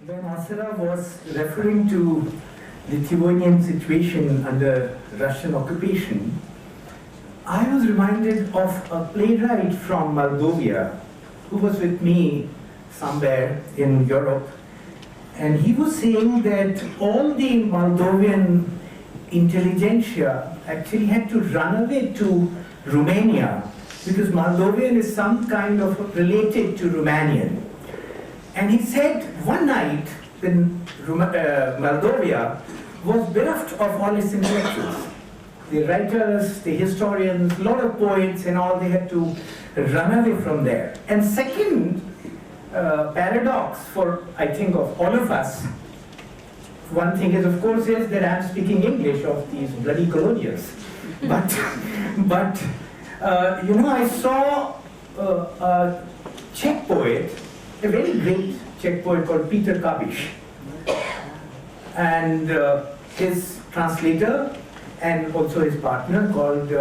When Ausra was referring to Lithuanian situation under Russian occupation, I was reminded of a playwright from Moldova who was with me somewhere in Europe, and he was saying that all the Moldovan intelligentsia actually had to run away to Romania because Moldovan is some kind of related to Romanian. And he said one night when Moldova was bereft of all its intellectuals. The writers, the historians, a lot of poets and all, they had to run away from there. And second paradox for, I think, of all of us, one thing is, of course, is that I'm speaking English of these bloody colonials. But you know, I saw a Czech poet, a very great Czech poet called Peter Kabiš, and his translator and also his partner called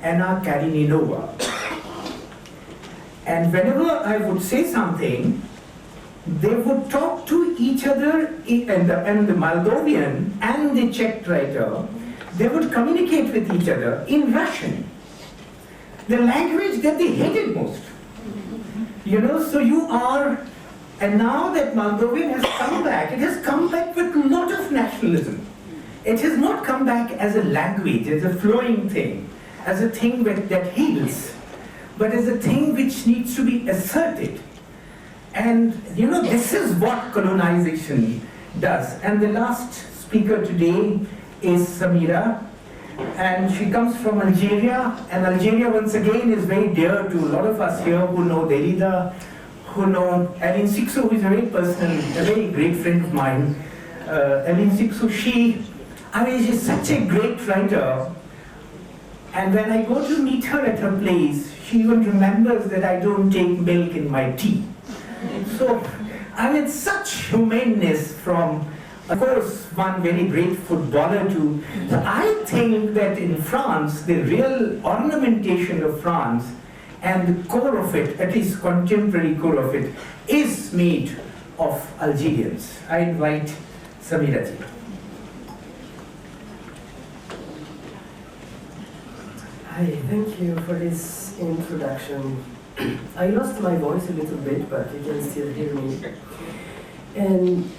Anna Kareninova. And whenever I would say something, they would talk to each other, and the Moldovan and the Czech writer, they would communicate with each other in Russian, the language that they hated most. You know, so you are, and now that Moldovan has come back, it has come back with a lot of nationalism. It has not come back as a language, as a flowing thing, as a thing that heals, but as a thing which needs to be asserted. And you know, this is what colonization does. And the last speaker today is Samira, and she comes from Algeria, and Algeria once again is very dear to a lot of us here who know Derrida, who know Aline Sixou, who is a very personal, a very great friend of mine. Aline Sixou, she's such a great writer, and when I go to meet her at her place, she even remembers that I don't take milk in my tea. So, I mean, such humaneness from, of course, one very great footballer too. So I think that in France, the real ornamentation of France and the core of it, at least contemporary core of it, is made of Algerians. I invite Samira ji. Hi, thank you for this introduction. I lost my voice a little bit, but you can still hear me. And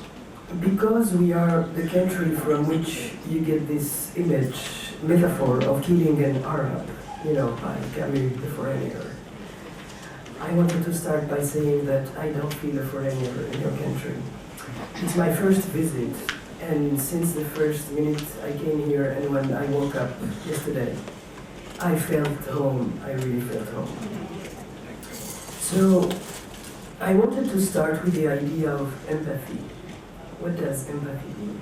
because we are the country from which you get this image, metaphor of killing an Arab, you know, by Camus, the foreigner, I wanted to start by saying that I don't feel a foreigner in your country. It's my first visit, and since the first minute I came here and when I woke up yesterday, I felt home. I really felt home. So I wanted to start with the idea of empathy. What does empathy mean?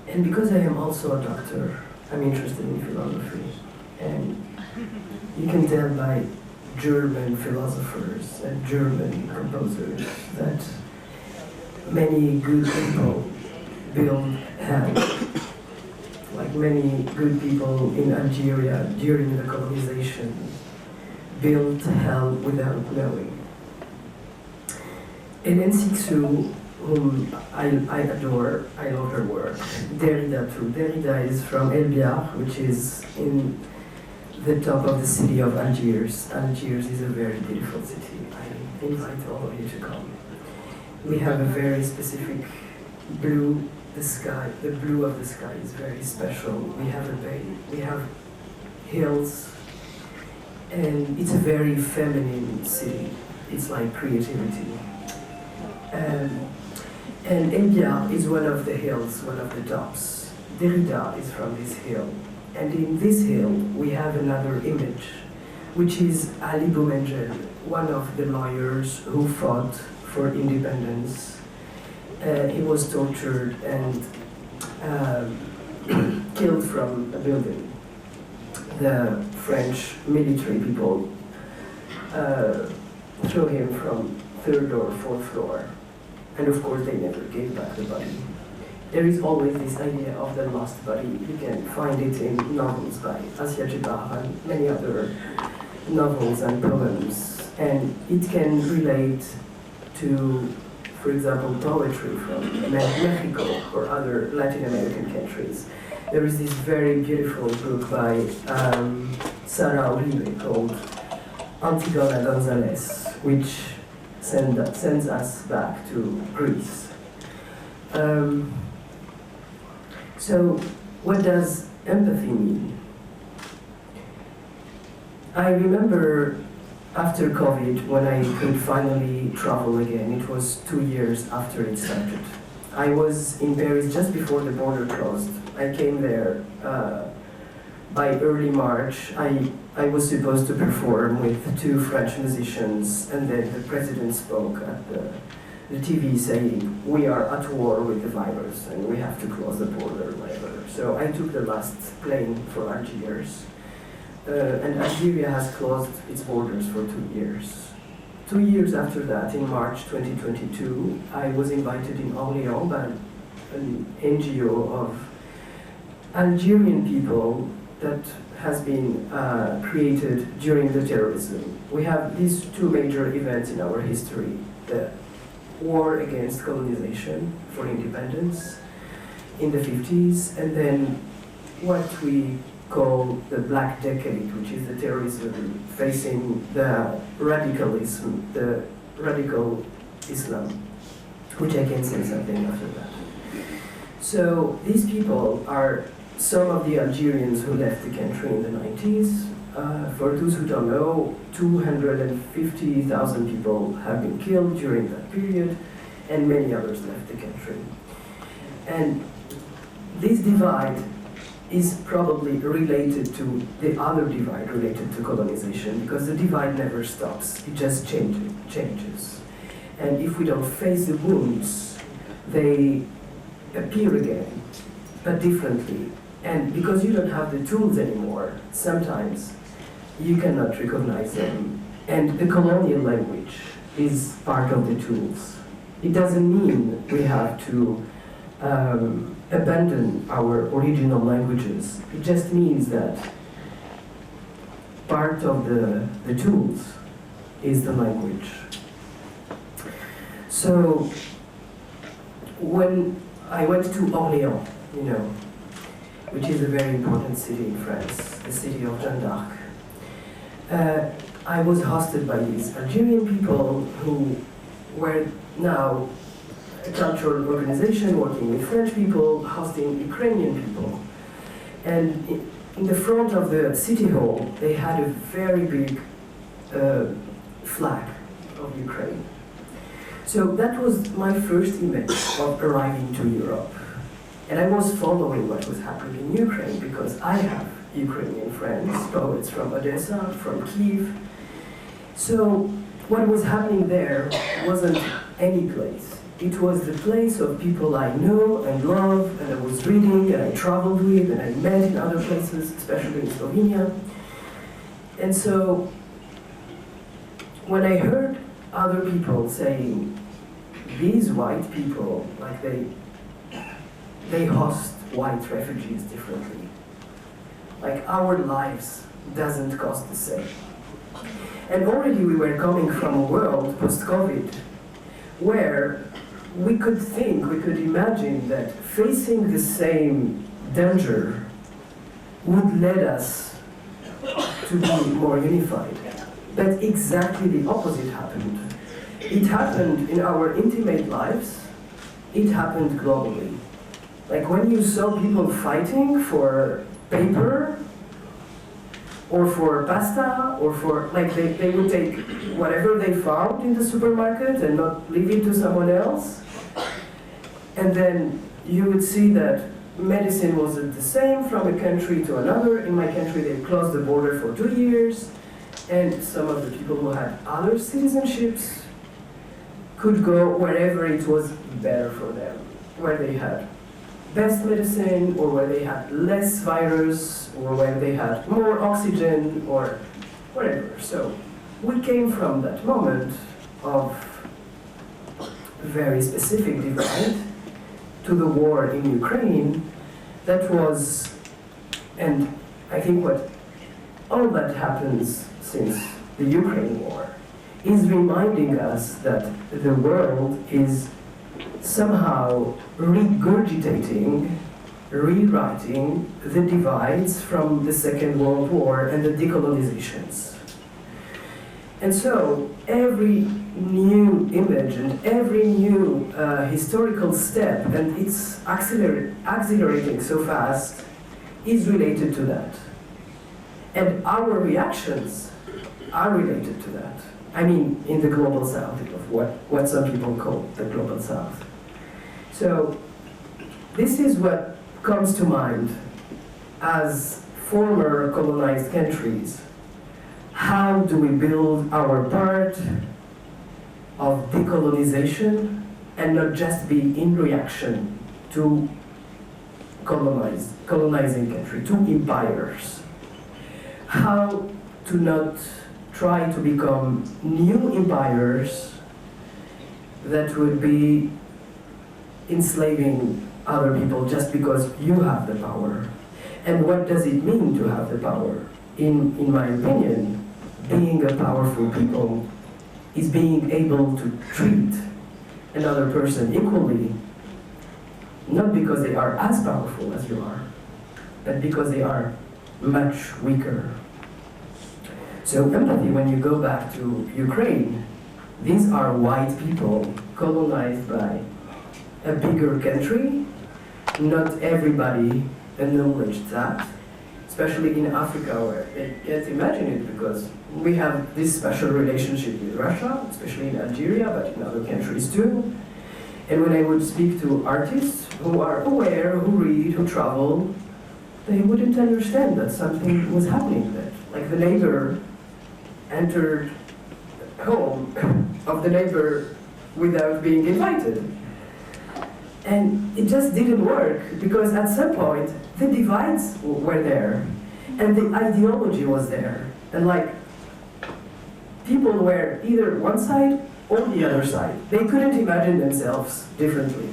And because I am also a doctor, I'm interested in philosophy. And you can tell by German philosophers and German composers that many good people build hell. Like many good people in Algeria during the colonization built hell without knowing. Eltinae Sixou, whom I adore, I love her work. Derrida too. Derrida is from Elbiar, which is in the top of the city of Algiers. Algiers is a very beautiful city. I invite all of you to come. We have a very specific blue. The sky, the blue of the sky is very special. We have a bay, we have hills, and it's a very feminine city. It's like creativity. And India is one of the hills, one of the tops. Derrida is from this hill. And in this hill, we have another image, which is Ali Boumengel, one of the lawyers who fought for independence. He was tortured and killed from a building. The French military people threw him from 3rd or 4th floor. And of course, they never gave back the body. There is always this idea of the lost body. You can find it in novels by Asya Djibar and many other novels and poems. And it can relate to for example, poetry from Mexico or other Latin American countries. There is this very beautiful book by Sarah Uribe called Antigona Gonzalez, which sends us back to Greece. So, what does empathy mean? I remember after COVID, when I could finally travel again, it was 2 years after it started. I was in Paris just before the border closed. I came there by early March. I was supposed to perform with 2 French musicians, and then the president spoke at the TV saying, we are at war with the virus and we have to close the border, whatever. So I took the last plane for Algiers. And Algeria has closed its borders for 2 years. 2 years after that, in March 2022, I was invited in Orléans by an NGO of Algerian people that has been created during the terrorism. We have these 2 major events in our history: the war against colonization for independence in the 50s, and then what we call the Black Decade, which is the terrorism facing the radicalism, the radical Islam, which I can say something after that. So these people are some of the Algerians who left the country in the 90s. For those who don't know, 250,000 people have been killed during that period, and many others left the country. And this divide is probably related to the other divide related to colonization, because the divide never stops, it just changes. And if we don't face the wounds, they appear again, but differently. And because you don't have the tools anymore, sometimes you cannot recognize them. And the colonial language is part of the tools. It doesn't mean we have to abandon our original languages. It just means that part of the tools is the language. So when I went to Orléans, which is a very important city in France, the city of Jeanne d'Arc, I was hosted by these Algerian people who were now a cultural organization working with French people, hosting Ukrainian people. And in the front of the city hall, they had a very big flag of Ukraine. So that was my first image of arriving to Europe. And I was following what was happening in Ukraine because I have Ukrainian friends, poets from Odessa, from Kyiv. So what was happening there wasn't any place. It was the place of people I know and love, and I was reading, and I traveled with, and I met in other places, especially in Slovenia. And so when I heard other people saying, these white people, like they host white refugees differently. Like our lives doesn't cost the same. And already we were coming from a world post-COVID where we could imagine that facing the same danger would lead us to be more unified. But exactly the opposite happened. It happened in our intimate lives, it happened globally. Like when you saw people fighting for paper, or for pasta, or for, like they would take whatever they found in the supermarket and not leave it to someone else. And then you would see that medicine wasn't the same from a country to another. In my country, they closed the border for 2 years, and some of the people who had other citizenships could go wherever it was better for them, where they had best medicine, or where they had less virus, or where they had more oxygen, or whatever. So we came from that moment of very specific divide to the war in Ukraine that was, and I think what all that happens since the Ukraine war is reminding us that the world is somehow regurgitating, rewriting the divides from the Second World War and the decolonizations. And so every new image and every new historical step, and it's accelerating so fast, is related to that. And our reactions are related to that. I mean, in the global south, of what some people call the global south. So this is what comes to mind as former colonized countries. How do we build our part of decolonization and not just be in reaction to colonizing country, to empires? How to not try to become new empires that would be enslaving other people just because you have the power. And what does it mean to have the power? In my opinion, being a powerful people is being able to treat another person equally, not because they are as powerful as you are, but because they are much weaker. So empathy, when you go back to Ukraine, these are white people colonized by a bigger country. Not everybody acknowledged that, especially in Africa, where they can't imagine it because we have this special relationship with Russia, especially in Algeria, but in other countries too. And when I would speak to artists who are aware, who read, who travel, they wouldn't understand that something was happening there. Like the neighbor entered home of the neighbor without being invited. And it just didn't work because at some point the divides were there and the ideology was there. And like people were either one side or the other side. They couldn't imagine themselves differently.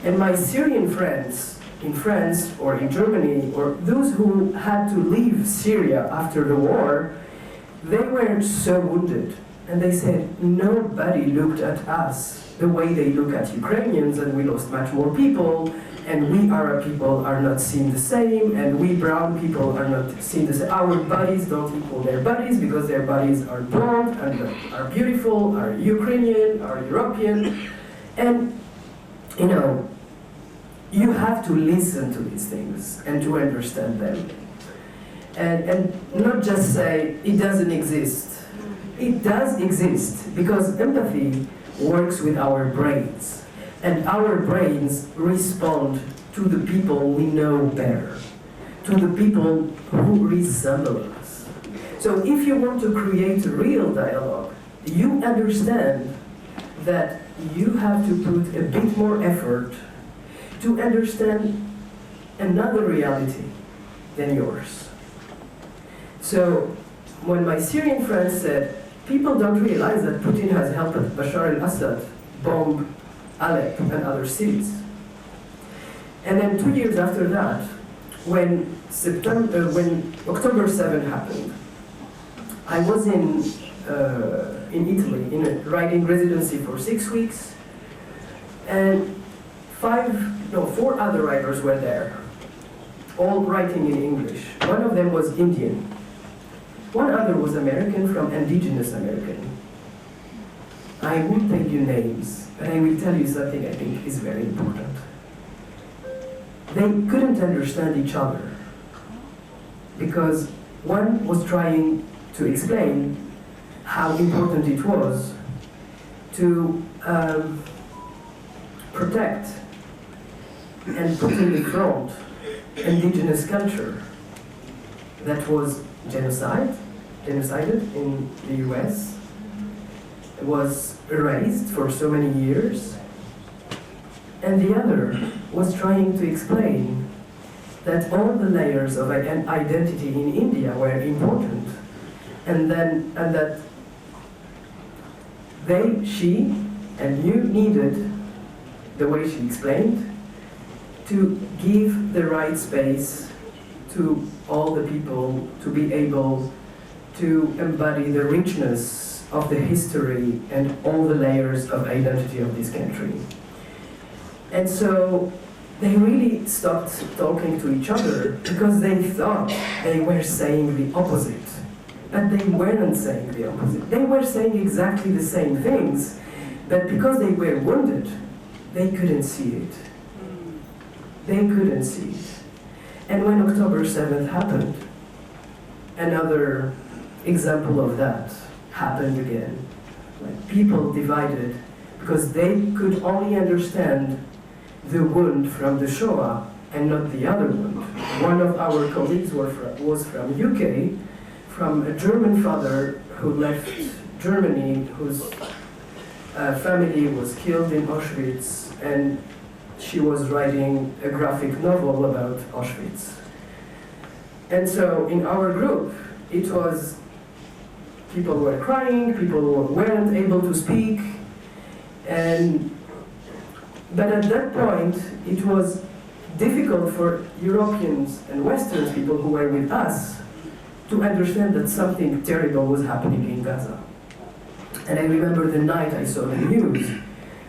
And my Syrian friends in France or in Germany, or those who had to leave Syria after the war, they were so wounded. And they said, nobody looked at us the way they look at Ukrainians, and we lost much more people, and we Arab people are not seen the same, and we brown people are not seen the same. Our bodies don't equal their bodies because their bodies are blonde, and are beautiful, are Ukrainian, are European. And, you know, you have to listen to these things and to understand them. And not just say, it doesn't exist. It does exist, because empathy works with our brains. And our brains respond to the people we know better, to the people who resemble us. So if you want to create a real dialogue, you understand that you have to put a bit more effort to understand another reality than yours. So when my Syrian friends said, people don't realize that Putin has helped Bashar al-Assad bomb Aleppo and other cities. And then 2 years after that, when October 7 happened, I was in Italy in a writing residency for 6 weeks, and 4 other writers were there, all writing in English. One of them was Indian. One other was American, from indigenous American. I won't tell you names, but I will tell you something I think is very important. They couldn't understand each other because one was trying to explain how important it was to protect and put in the front indigenous culture that was genocided in the US, was erased for so many years, and the other was trying to explain that all the layers of identity in India were important, and that she and you needed, the way she explained, to give the right space to all the people to be able to embody the richness of the history and all the layers of identity of this country. And so they really stopped talking to each other because they thought they were saying the opposite. But they weren't saying the opposite. They were saying exactly the same things, but because they were wounded, they couldn't see it. They couldn't see it. And when October 7th happened, another example of that happened again. Like people divided because they could only understand the wound from the Shoah and not the other wound. One of our colleagues was from UK, from a German father who left Germany, whose family was killed in Auschwitz, and she was writing a graphic novel about Auschwitz. And so in our group, it was, people were crying, people weren't able to speak, but at that point, it was difficult for Europeans and Western people who were with us to understand that something terrible was happening in Gaza. And I remember the night I saw the news,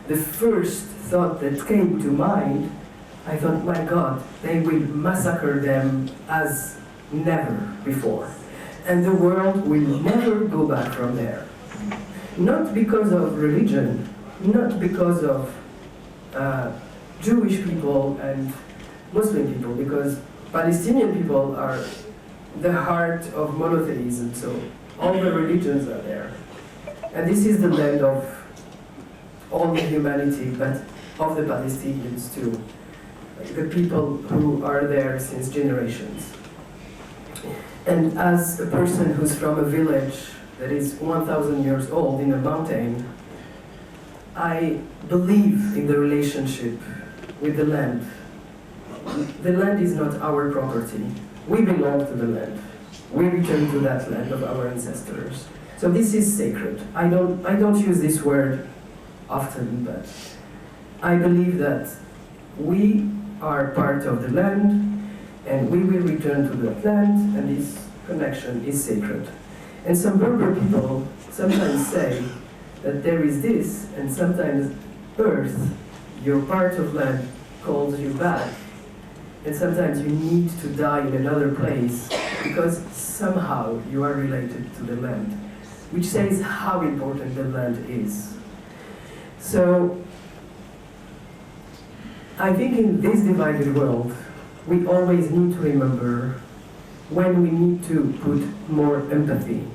the first thought that came to mind, I thought, my God, they will massacre them as never before. And the world will never go back from there. Not because of religion, not because of Jewish people and Muslim people, because Palestinian people are the heart of monotheism, so all the religions are there. And this is the land of all the humanity, but of the Palestinians too, like the people who are there since generations. And as a person who's from a village that is 1,000 years old in a mountain, I believe in the relationship with the land. The land is not our property. We belong to the land. We return to that land of our ancestors. So this is sacred. I don't use this word often, but I believe that we are part of the land, and we will return to that land, and this connection is sacred. And some Berber people sometimes say that there is this, and sometimes earth, your part of land, calls you back. And sometimes you need to die in another place because somehow you are related to the land, which says how important the land is. So I think in this divided world, we always need to remember when we need to put more empathy,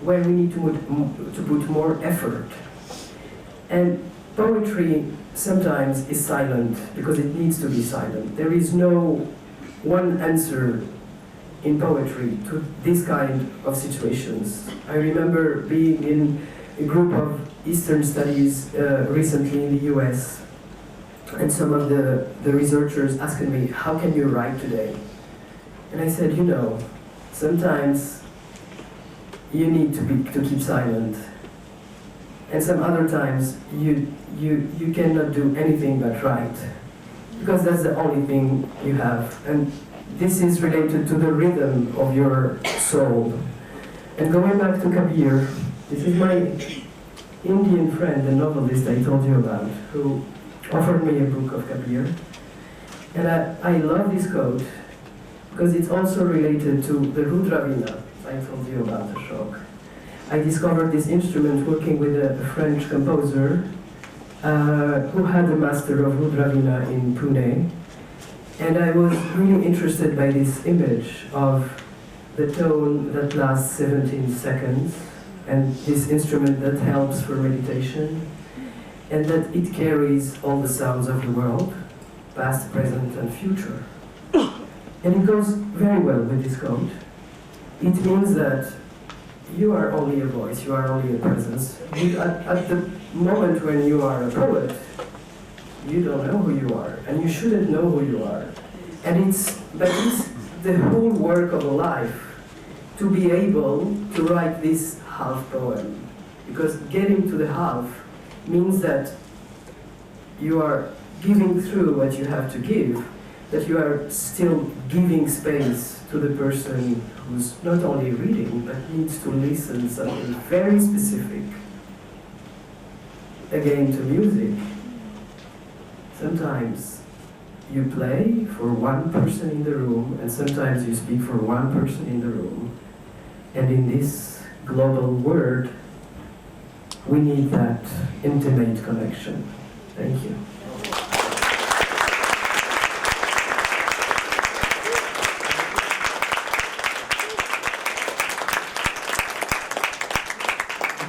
when we need to put more effort. And poetry sometimes is silent because it needs to be silent. There is no one answer in poetry to this kind of situations. I remember being in a group of Eastern studies recently in the US, and some of the researchers asked me, how can you write today? And I said, you know, sometimes you need to keep silent. And some other times you cannot do anything but write, because that's the only thing you have. And this is related to the rhythm of your soul. And going back to Kabir, this is my Indian friend, the novelist I told you about, who offered me a book of Kabir. And I love this quote because it's also related to the Rudravina I told you about, Ashok. I discovered this instrument working with a French composer who had a master of Rudravina in Pune. And I was really interested by this image of the tone that lasts 17 seconds and this instrument that helps for meditation, and that it carries all the sounds of the world, past, present, and future. And it goes very well with this quote. It means that you are only a voice, you are only a presence. At the moment when you are a poet, you don't know who you are, and you shouldn't know who you are. And it's the whole work of a life to be able to write this half poem. Because getting to the half means that you are giving through what you have to give, that you are still giving space to the person who's not only reading, but needs to listen something very specific. Again, to music. Sometimes you play for one person in the room, and sometimes you speak for one person in the room. And in this global world, we need that intimate connection. Thank you.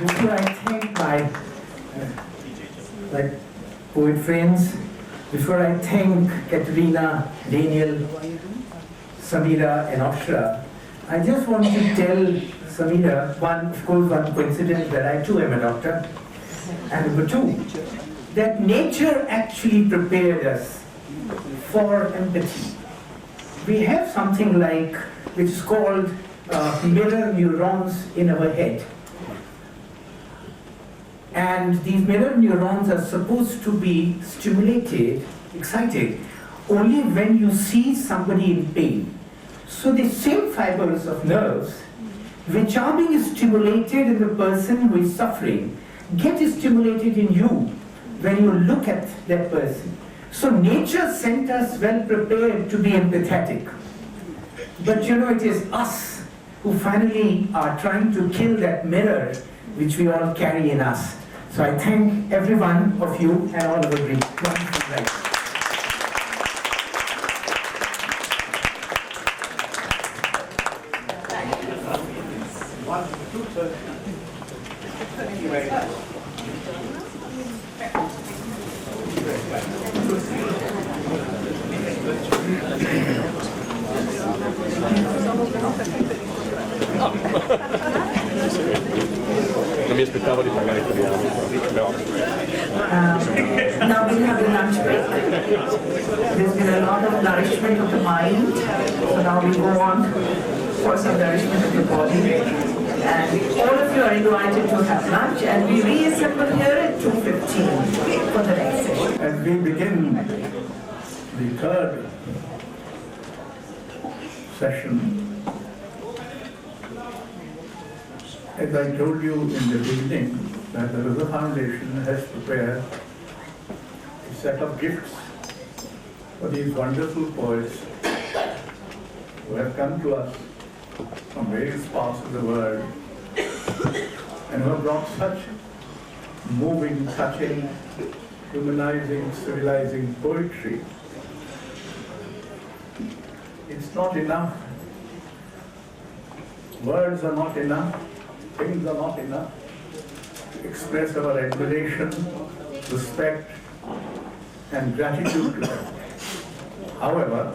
Before I thank my poet friends, before I thank Katerina, Daniel, Samira and Ausra, I just want to tell Samira, one coincidence that I too am a doctor, and number two, that nature actually prepared us for empathy. We have something which is called mirror neurons in our head. And these mirror neurons are supposed to be stimulated, excited, only when you see somebody in pain. So the same fibers of nerves, which are being stimulated in the person who is suffering, get stimulated in you when you look at that person. So nature sent us well prepared to be empathetic. But it is us who finally are trying to kill that mirror which we all carry in us. So I thank every one of you and all of the great wonderful writers. Now we have the lunch break. There's been a lot of nourishment of the mind, so now we go on for some nourishment of the body. And all of you are invited to have lunch, and we reassemble here at 2:15 for the next session. As we begin the third session, as I told you in the beginning, that the Raza Foundation has prepared a set of gifts for these wonderful poets who have come to us from various parts of the world and who have brought such moving, touching, humanizing, civilizing poetry. It's not enough. Words are not enough. Things are not enough to express our admiration, respect, and gratitude to them. However,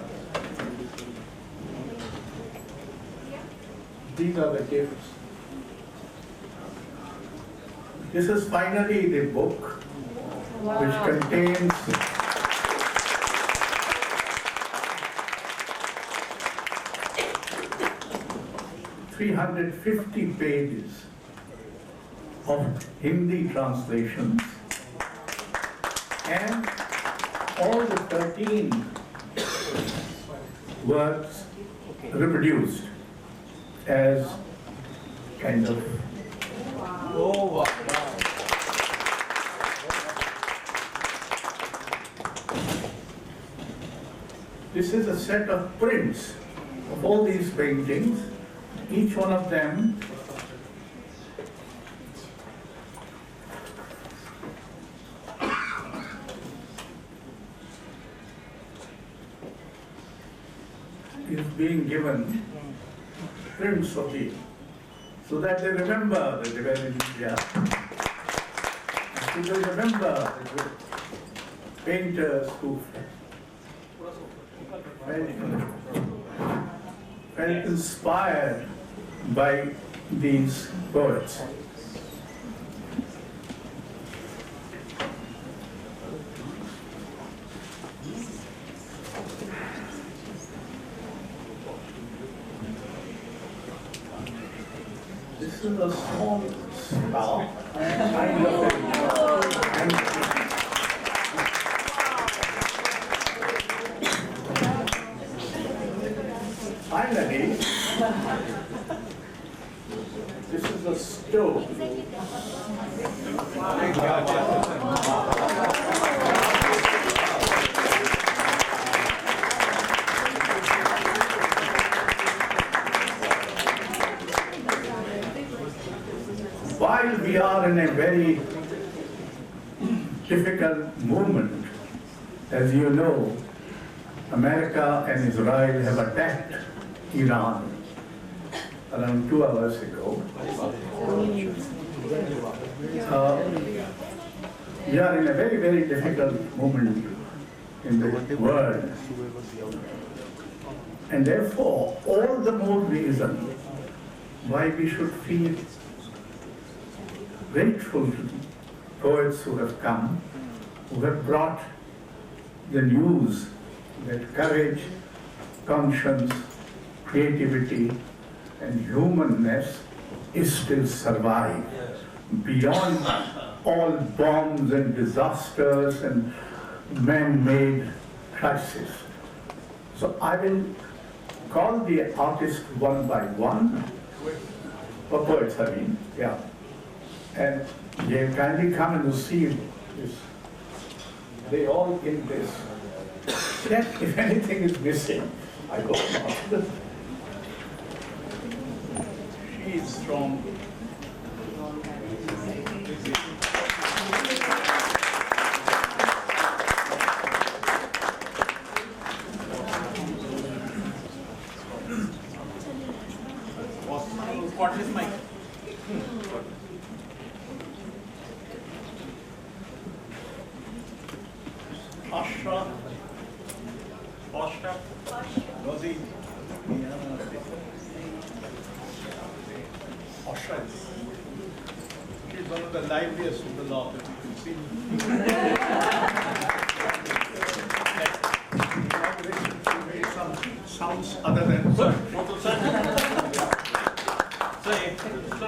these are the gifts. This is finally the book which contains (350) pages of Hindi translations and all the 13 works reproduced as kind of This is a set of prints of all these paintings. Each one of them is being given prints of it so that they remember that they were in India. So they remember the painters who felt inspired by these poets. This is a small star. Finally, this is a stove. are in a very difficult moment. As you know, America and Israel have attacked Iran around 2 hours ago. We are in a very, very difficult moment in the world. And therefore, all the more reason why we should feel grateful to the poets who have come, who have brought the news that courage, conscience, creativity, and humanness is still survive beyond all bombs and disasters and man-made crisis. So I will call the artists one by one, or poets I mean, yeah. And they kindly come and receive this. They all in this. Check if anything is missing. I go out. She is strong. What is my Ashra, Rosie, Ausra. She's one of the liveliest of the lot, as you can see. She made some sounds other than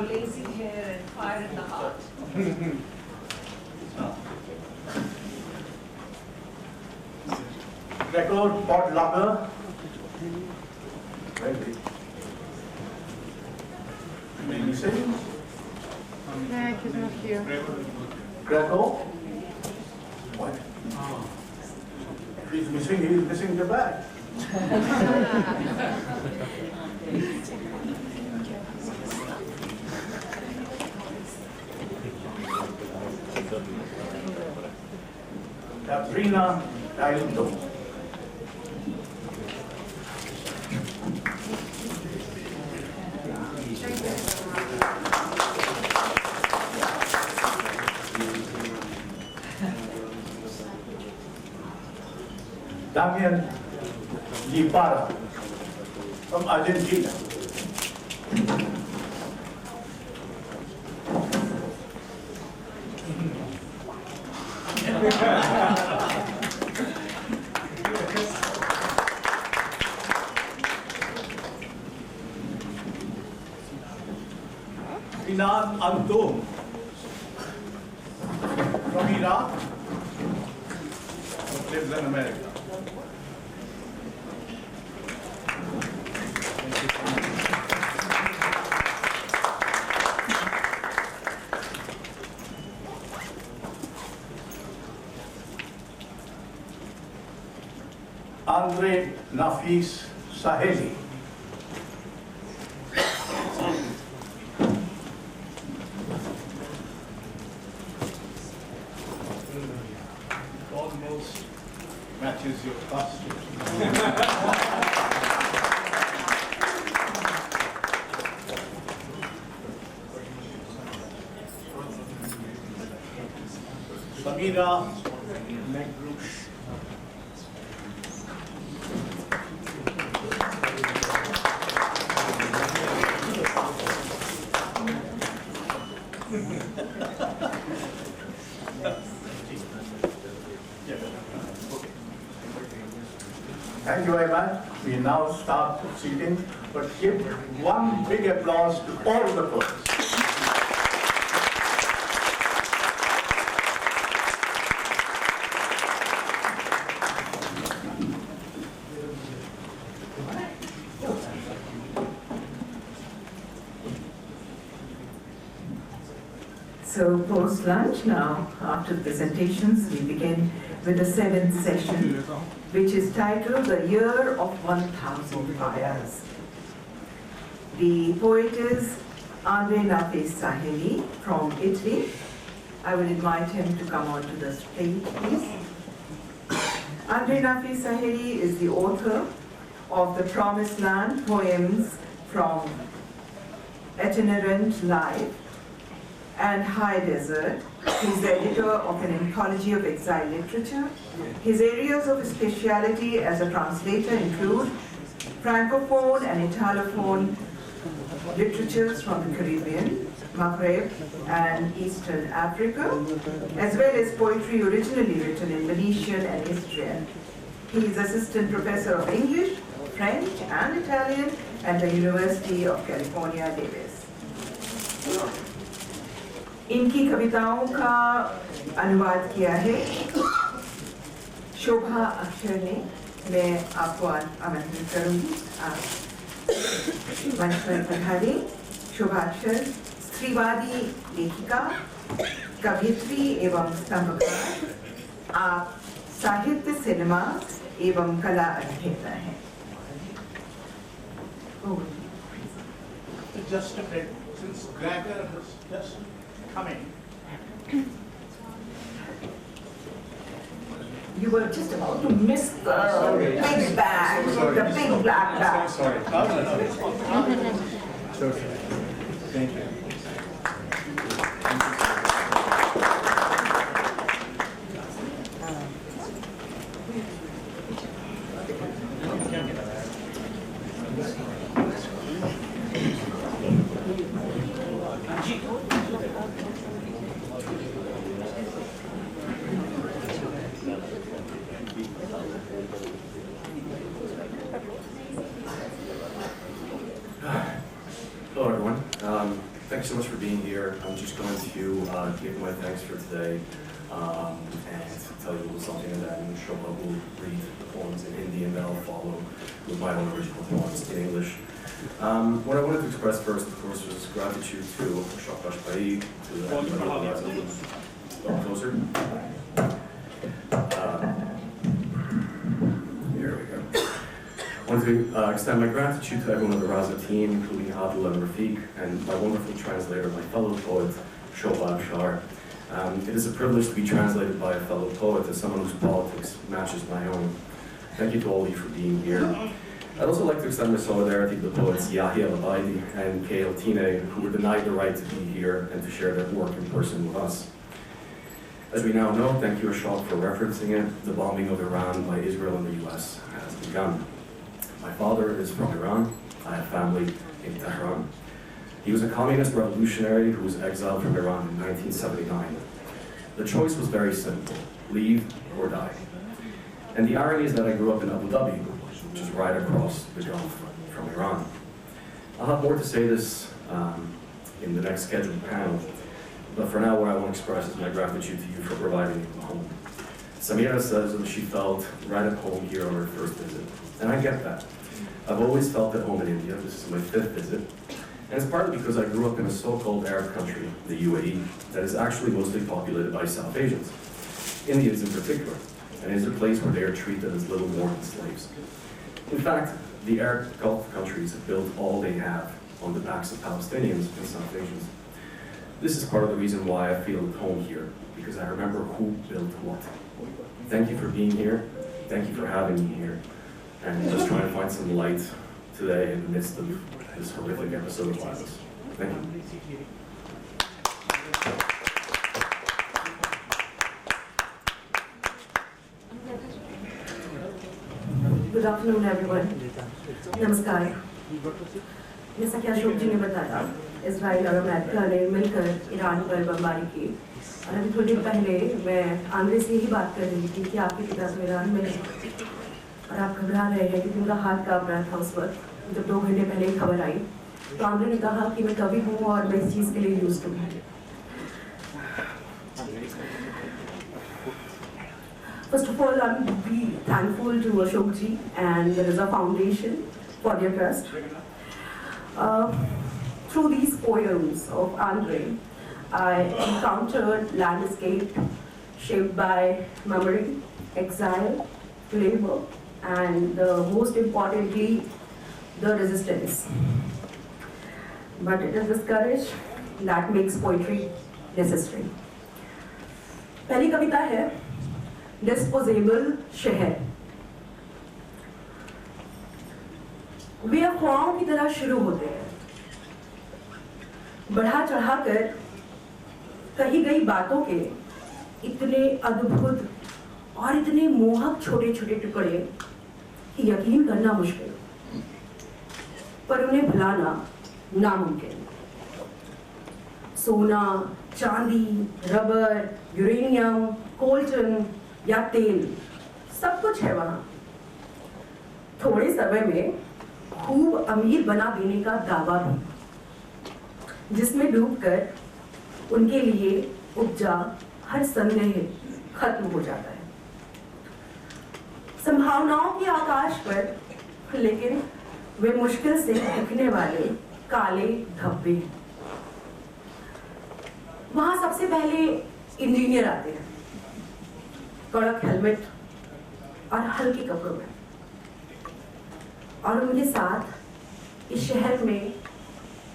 Lazy hair and fire in the heart. Gregor, Podlogar. Ready. May we sing? No, he's not here. Gregor? What? He's missing the bag. Katrina Tailto. Damian Lipara from Argentina. Inan Antum from Iraq, lives in America. Indre Nafis Saheli. Almost matches your costume. Samira Megrush. Thank you very much. We now start proceeding, but give one big applause to all the poets. So post-lunch now, after presentations, we begin with the 7th session, which is titled The Year of 1000 Fires. The poet is Indre from Italy. I will invite him to come onto the stage, please. Indre is the author of the Promised Land poems from Itinerant Life and High Desert. He's the editor of an anthology of exile literature. His areas of speciality as a translator include Francophone and Italophone literatures from the Caribbean, Maghreb, and Eastern Africa, as well as poetry originally written in Venetian and Istrian. He is assistant professor of English, French, and Italian at the University of California, Davis. इनकी कविताओं का अनुवाद किया है शोभा अक्षर ने। मैं आपको आमंत्रित करूंगी, आप मंच पर पधारें। शोभा अक्षर स्त्रीवादी लेखिका, कवयित्री एवं स्तंभकार। आप साहित्य, सिनेमा एवं कला अध्येता हैं। Just a bit, since Gregor has just coming. You were just about to miss the big bag, the big black bag. Sorry. No, it's fine. It's okay. Thank you. Hello everyone. Thanks so much for being here. I'm just going to give my thanks for today and tell you a little something, and then Shobha will read the poems in Hindi, and then I'll follow with my own original poems in English. What I wanted to express first, of course, was gratitude to Ashok Vajpeyi, to the closer. Here we go. I want to extend my gratitude to everyone on the Raza team, including Adil and Rafiq, and my wonderful translator, my fellow poet, Shobha Akhtar. It is a privilege to be translated by a fellow poet, as someone whose politics matches my own. Thank you to all of you for being here. I'd also like to extend my solidarity to the poets Yahya Al-Abaidi and Eltinae, who were denied the right to be here and to share their work in person with us. As we now know, thank you Ashok for referencing it, the bombing of Iran by Israel and the US has begun. My father is from Iran. I have family in Tehran. He was a communist revolutionary who was exiled from Iran in 1979. The choice was very simple: leave or die. And the irony is that I grew up in Abu Dhabi, which is right across the Gulf from Iran. I'll have more to say this in the next scheduled panel, but for now what I want to express is my gratitude to you for providing me a home. Samira says that she felt right at home here on her first visit, and I get that. I've always felt at home in India. This is my 5th visit, and it's partly because I grew up in a so-called Arab country, the UAE, that is actually mostly populated by South Asians, Indians in particular, and is a place where they are treated as little more than slaves. In fact, the Arab Gulf countries have built all they have on the backs of Palestinians and South Asians. This is part of the reason why I feel at home here, because I remember who built what. Thank you for being here. Thank you for having me here. And just trying to find some light today in the midst of this horrific episode of violence. Thank you. Good afternoon, everyone. Namaskar. जैसा कि अशोक जी ने बताया, Israel और America ने मिलकर Iran पर बमबारी की, और अभी थोड़ी देर पहले मैं आंद्रे से ही बात कर रही थी कि आपके पिता तो ईरान में हैं और आप घबरा रहे हैं क्योंकि उनका हाथ कांप रहा था उस वक्त जब 2 घंटे पहले ही खबर आई। तो आंद्रे ने कहा कि मैं कवि हूँ और मैं इस चीज़ के लिए यूज्ड हूँ। First of all, I'm be thankful to Ashok ji and the Raza Foundation for their trust. Through these poems of Indre, I encountered landscape shaped by memory, exile, labor, and most importantly, the resistance. but it is this courage that makes poetry necessary. पहली कविता है disposable शहर। वे अफवाहों की तरह शुरू होते हैं, बढ़ा चढ़ाकर कही गई बातों के इतने अद्भुत और इतने मोहक छोटे छोटे टुकड़े कि यकीन करना मुश्किल, पर उन्हें भुलाना नामुमकिन। सोना, चांदी, रबर, यूरेनियम, कोल्टन या तेल, सब कुछ है वहां। थोड़े समय में खूब अमीर बना देने का दावा भी, जिसमें डूबकर उनके लिए उपजा हर संदेह खत्म हो जाता है। संभावनाओं के आकाश पर, लेकिन वे मुश्किल से दिखने वाले काले धब्बे हैं। वहां सबसे पहले इंजीनियर आते हैं, कड़क हेलमेट और हल्के कपड़ों में, और उनके साथ इस शहर में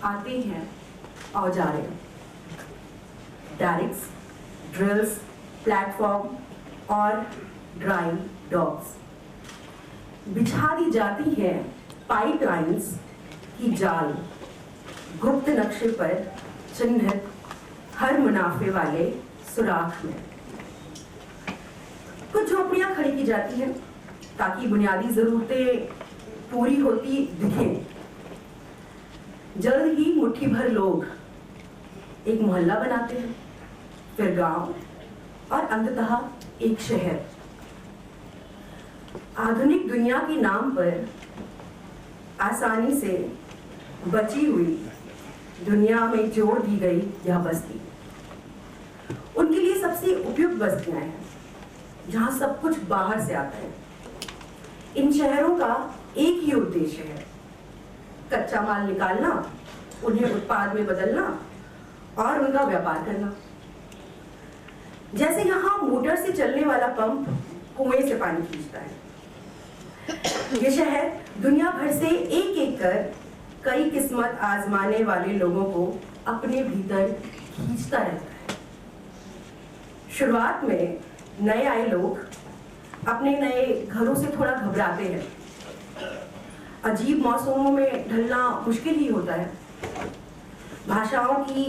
आते हैं औजारें, डायरेक्ट्स, ड्रिल्स, प्लेटफॉर्म और ड्राई डॉग्स। बिछा दी जाती है पाइपलाइंस की जाल, गुप्त नक्शे पर चिन्हित हर मुनाफे वाले सुराख में। कुछ झोपड़ियां खड़ी की जाती हैं ताकि बुनियादी जरूरतें पूरी होती दिखें। जल्द ही मुट्ठी भर लोग एक मोहल्ला बनाते हैं, फिर गांव और अंततः एक शहर। आधुनिक दुनिया के नाम पर आसानी से बची हुई दुनिया में जोड़ दी गई यह बस्ती उनके लिए सबसे उपयुक्त बस्तियां हैं, जहां सब कुछ बाहर से आता है। इन शहरों का एक ही उद्देश्य है, कच्चा माल निकालना, उन्हें उत्पाद में बदलना और उनका व्यापार करना। जैसे यहाँ मोटर से चलने वाला पंप कुएं से पानी खींचता है, ये शहर दुनिया भर से एक एक कर कई किस्मत आजमाने वाले लोगों को अपने भीतर खींचता रहता है। शुरुआत में नए आए लोग अपने नए घरों से थोड़ा घबराते हैं, अजीब मौसमों में ढलना मुश्किल ही होता है, भाषाओं की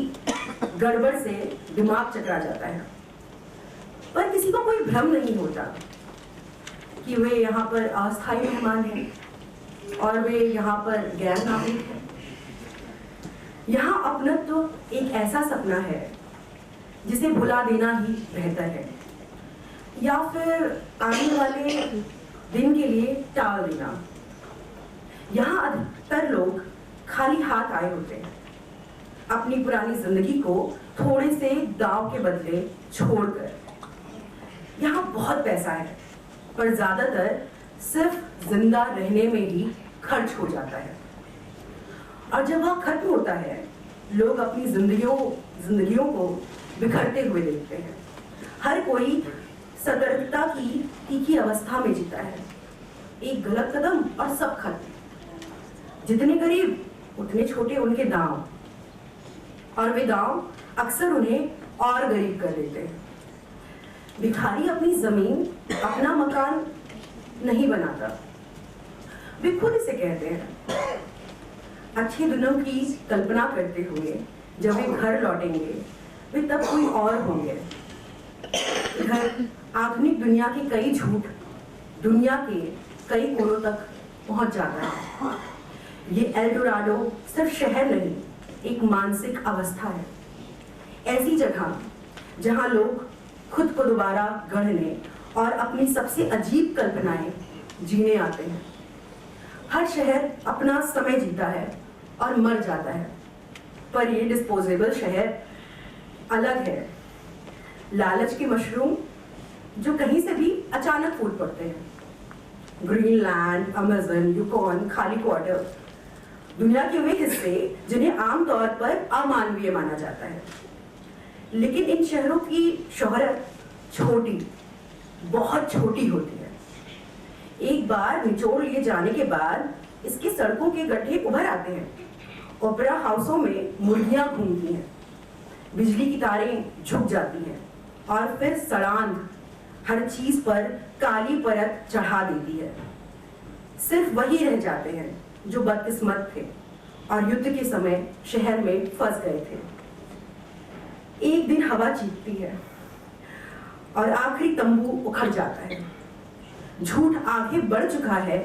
गड़बड़ से दिमाग चकरा जाता है, पर किसी को कोई भ्रम नहीं होता कि वे यहाँ पर अस्थायी मेहमान हैं और वे यहाँ पर गैर नागरिक हैं। यहाँ अपनत्व तो एक ऐसा सपना है जिसे भुला देना ही बेहतर है, या फिर आने वाले दिन के लिए टाल देना। यहाँ अधिकतर लोग खाली हाथ आए होते हैं, अपनी पुरानी जिंदगी को थोड़े से दांव के बदले छोड़कर। यहाँ बहुत पैसा है, पर ज्यादातर सिर्फ जिंदा रहने में ही खर्च हो जाता है, और जब वह खत्म होता है लोग अपनी जिंदगियों को बिखरते हुए देखते हैं। हर कोई सतर्कता की तीखी अवस्था में जीता है, एक गलत कदम और सब खत्म। जितने गरीब उतने छोटे उनके दांव, और वे दांव अक्सर उन्हें और गरीब कर देते हैं। भिखारी अपनी जमीन, अपना मकान नहीं बनाता, वे खुद इसे कहते हैं। अच्छे दिनों की कल्पना करते हुए जब वे घर लौटेंगे वे तब कोई और होंगे। घर आधुनिक दुनिया के कई झूठ दुनिया के कई कोनों तक पहुंच जाता है। ये एल्डोराडो सिर्फ शहर नहीं, एक मानसिक अवस्था है, ऐसी जगह जहां लोग खुद को दोबारा गढ़ने और अपनी सबसे अजीब कल्पनाएं जीने आते हैं। हर शहर अपना समय जीता है और मर जाता है, पर ये डिस्पोजेबल शहर अलग है। लालच के मशरूम जो कहीं से भी अचानक फूट पड़ते हैं। ग्रीनलैंड, अमेज़न, यूकॉन, खाली क्वार्टर, दुनिया के वे हिस्से जिन्हें आमतौर पर अमानवीय माना जाता है। लेकिन इन शहरों की शोहरत छोटी, बहुत छोटी होती है। एक बार निचोड़ लिए जाने के बाद इसकी सड़कों के गड्ढे उभर आते हैं ओपेरा हाउसों में मुर्गियां घूमती हैं, बिजली की तारें झुक जाती हैं और फिर सड़ांध हर चीज पर काली परत चढ़ा देती है। सिर्फ वही रह जाते हैं जो बदकिस्मत थे और युद्ध के समय शहर में फंस गए थे। एक दिन हवा चीखती है और आखिरी तंबू उखड़ जाता है। झूठ आगे बढ़ चुका है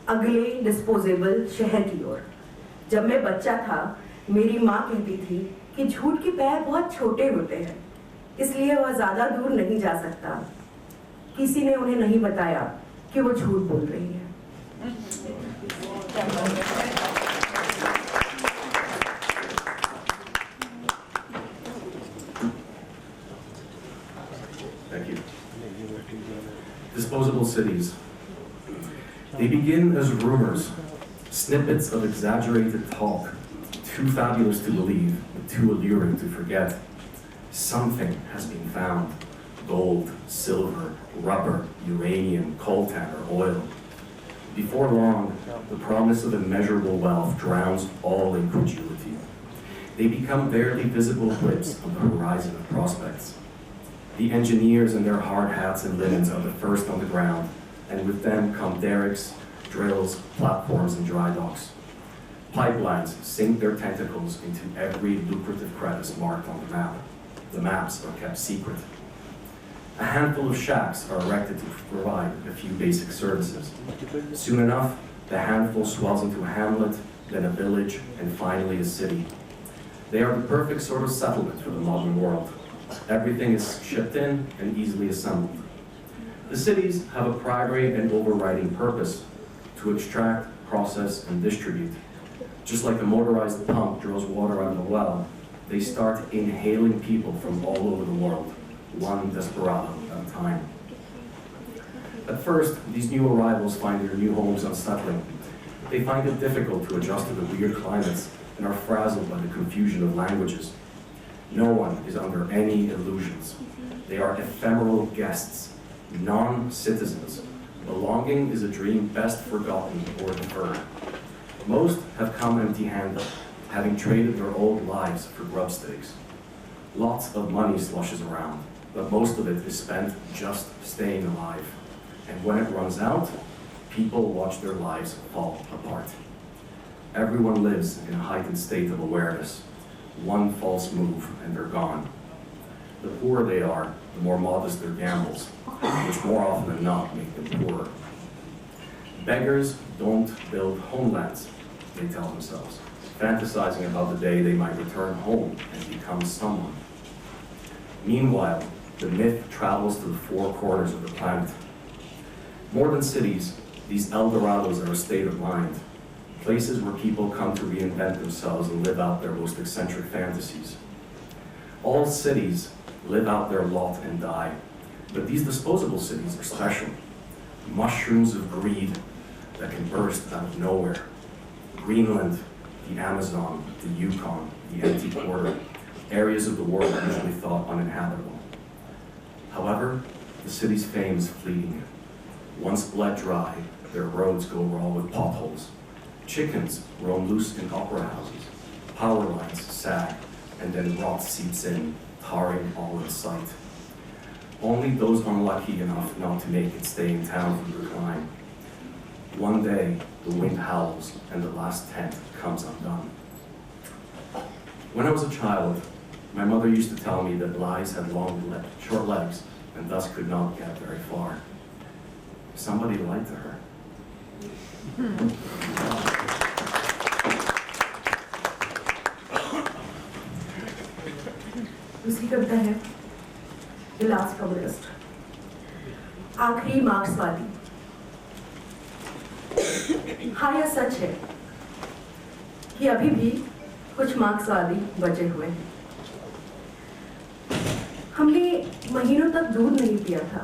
अगले डिस्पोजेबल शहर की ओर। जब मैं बच्चा था, मेरी माँ कहती थी कि झूठ के पैर बहुत छोटे होते हैं, इसलिए वह ज्यादा दूर नहीं जा सकता। किसी ने उन्हें नहीं बताया कि वो झूठ बोल रही है। Thank you. Disposable cities. They begin as rumors, snippets of exaggerated talk, too fabulous to believe, but too alluring to forget. Something has been found. Gold, silver, rubber, uranium, coltan, or oil. Before long, the promise of immeasurable wealth drowns all incredulity. They become barely visible blips on the horizon of prospects. The engineers in their hard hats and linens are the first on the ground, and with them come derricks, drills, platforms, and dry docks. Pipelines sink their tentacles into every lucrative crevice marked on the map. The maps are kept secret. A handful of shacks are erected to provide a few basic services. Soon enough, the handful swells into a hamlet, then a village, and finally a city. They are the perfect sort of settlement for the modern world. Everything is shipped in and easily assembled. The cities have a primary and overriding purpose: to extract, process, and distribute. Just like a motorized pump draws water out of a well, they start inhaling people from all over the world, one desperado at a time. At first, these new arrivals find their new homes unsettling. They find it difficult to adjust to the weird climates and are frazzled by the confusion of languages. No one is under any illusions. They are ephemeral guests, non-citizens. Belonging is a dream best forgotten or deferred. Most have come empty-handed, having traded their old lives for grub stakes. Lots of money sloshes around, but most of it is spent just staying alive. And when it runs out, people watch their lives fall apart. Everyone lives in a heightened state of awareness. One false move and they're gone. The poorer they are, the more modest their gambles, which more often than not make them poorer. Beggars don't build homelands, they tell themselves, fantasizing about the day they might return home and become someone. Meanwhile, the myth travels to the four corners of the planet. More than cities, these Eldorados are a state of mind, places where people come to reinvent themselves and live out their most eccentric fantasies. All cities live out their lot and die, but these disposable cities are special. Mushrooms of greed that can burst out of nowhere. Greenland, the Amazon, the Yukon, the empty quarter, areas of the world usually thought uninhabitable. However, the city's fame is fleeting. Once bled dry, their roads go raw with potholes. Chickens roam loose in opera houses. Power lines sag, and then rot seeps in, tarring all in sight. Only those unlucky enough not to make it stay in town from the climb. One day, the wind howls, and the last tent comes undone. When I was a child, my mother used to tell me that lies had short legs, and thus could not get very far. Somebody lied to her. दूसरी कविता है the last communist, आखिरी मार्क्सवादी। हाँ, यह सच है कि अभी भी कुछ मार्क्सवादी बचे हुए हैं। हमने महीनों तक दूध नहीं पिया था,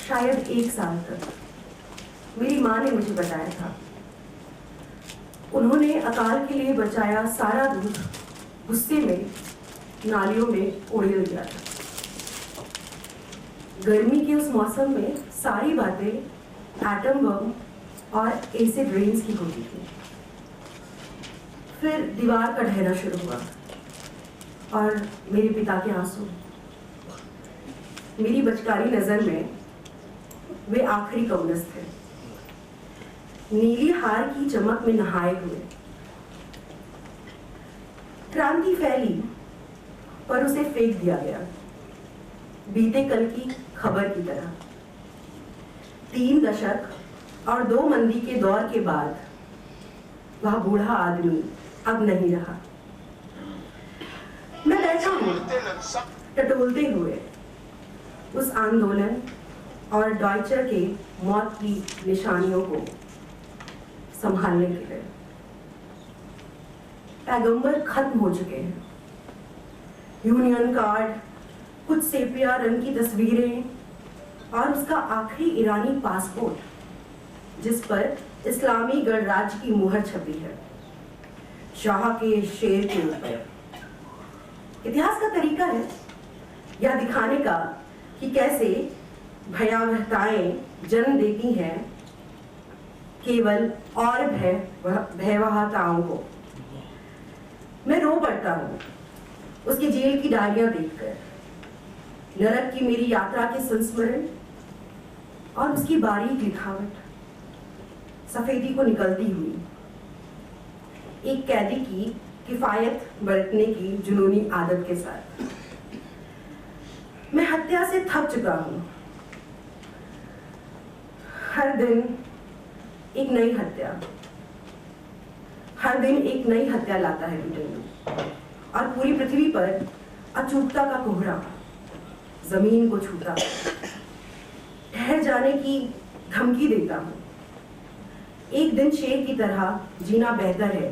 शायद 1 साल तक। मेरी माँ ने मुझे बताया था। उन्होंने अकाल के लिए बचाया सारा दूध गुस्से में नालियों में उड़ेल दिया था। गर्मी के उस मौसम में सारी बातें एटम बम और एसिड रेन्स की होती थी। फिर दीवार का ढहना शुरू हुआ और मेरे पिता के आंसू। मेरी बचकानी नजर में वे आखिरी कम्युनिस्ट थे, नीली हार की चमक में नहाए हुए। क्रांति फैली पर उसे फेंक दिया गया, बीते कल की खबर की तरह। 3 दशक और 2 मंदी के दौर के बाद वह बूढ़ा आदमी अब नहीं रहा। मैं बैठा हूं टटोलते हुए उस आंदोलन और डॉइचर के मौत की निशानियों को संभालने के लिए। पैगंबर खत्म हो चुके हैं। यूनियन कार्ड, कुछ सेपिया रंग की तस्वीरें और उसका आखिरी ईरानी पासपोर्ट जिस पर इस्लामी गणराज्य की मुहर छपी है, शाह के शेर के ऊपर। इतिहास का तरीका है यह दिखाने का कि कैसे भयावहताएं जन्म देती हैं केवल और भयावहताओं को। मैं रो पड़ता हूँ उसकी जेल की डायरियां देखकर, नरक की मेरी यात्रा के संस्मरण और उसकी बारीक लिखावट, सफेदी को निकलती हुई, एक कैदी की किफायत बरतने की जुनूनी आदत के साथ। मैं हत्या से थक चुका हूं। हर दिन एक नई हत्या, हर दिन एक नई हत्या लाता है ब्रिटेन और पूरी पृथ्वी पर अचूकता का कोहरा जमीन को छूता, ठहर जाने की धमकी देता हूं। एक दिन शेर की तरह जीना बेहतर है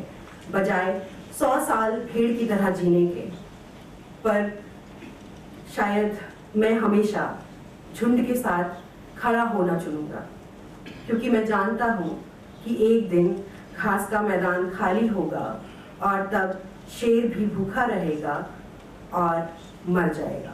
बजाय 100 साल भेड़ की तरह जीने के। पर शायद मैं हमेशा झुंड के साथ खड़ा होना चुनूंगा, क्योंकि मैं जानता हूं कि एक दिन घास का मैदान खाली होगा और तब शेर भी भूखा रहेगा और मर जाएगा।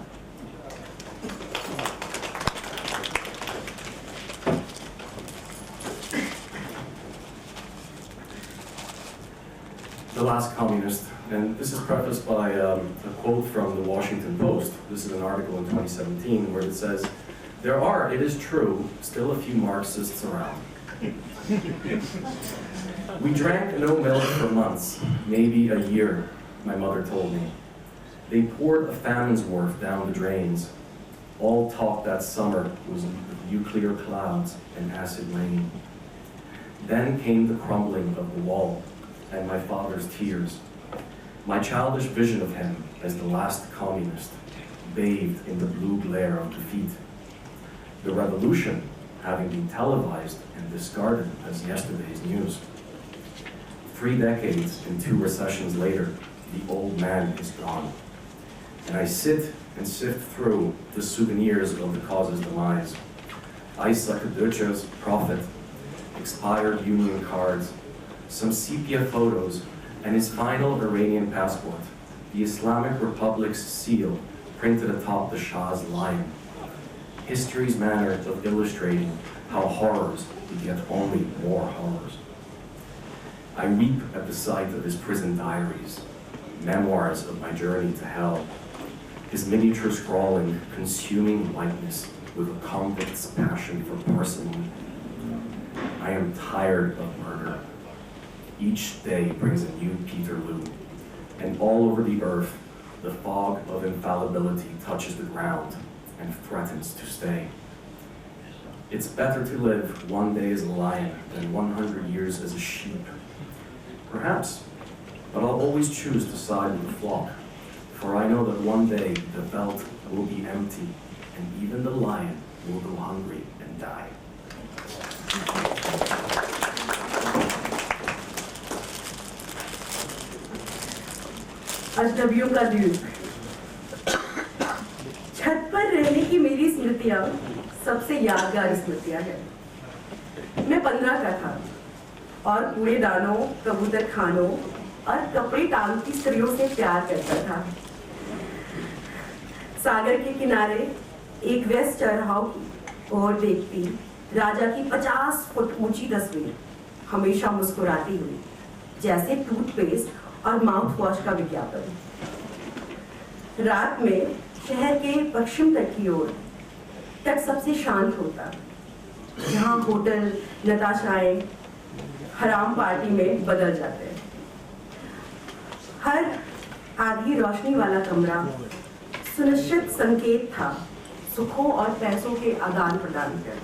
The Last Communist, and this is prefaced by a quote from the Washington Post. This is an article in 2017 where it says, "There are, it is true, still a few Marxists around." We drank no milk for months, maybe a year, my mother told me. They poured a famine's worth down the drains. All talk that summer was nuclear clouds and acid rain. Then came the crumbling of the wall and my father's tears. My childish vision of him as the last communist, bathed in the blue glare of defeat. The revolution having been televised and discarded as yesterday's news. 3 decades and 2 recessions later, the old man is gone. And I sit and sift through the souvenirs of the cause's demise. Isaac Ducha's prophet, expired union cards, some sepia photos, and his final Iranian passport, the Islamic Republic's seal printed atop the Shah's lion. History's manner of illustrating how horrors beget only more horrors. I weep at the sight of his prison diaries, memoirs of my journey to hell, his miniature scrawling consuming whiteness with a convict's passion for parsimony. I am tired of murder. Each day brings a new Peterloo, and all over the earth, the fog of infallibility touches the ground and threatens to stay. It's better to live one day as a lion than 100 years as a sheep. Perhaps, but I'll always choose to side with the flock, for I know that one day the veldt will be empty, and even the lion will go hungry and die. अजनबियों का द्वीप। छत पर रहने की मेरी स्मृतियां सबसे यादगार स्मृतियां हैं। मैं 15 का था और कूड़ेदानों, कबूतर खानों और कपड़े टांगती स्त्रियों से प्यार करता था। सागर के किनारे एक वेस्ट चढ़ाव की ओर देखती राजा की 50 फुट ऊंची तस्वीर हमेशा मुस्कुराती हुई, जैसे टूथपेस्ट और माउथ वॉश का विज्ञापन। रात में शहर के पश्चिम तट की ओर तट सबसे शांत होता, जहां होटल नताशाएं हराम पार्टी में बदल जाते हैं। हर आधी रोशनी वाला कमरा सुनिश्चित संकेत था सुखों और पैसों के आदान प्रदान का।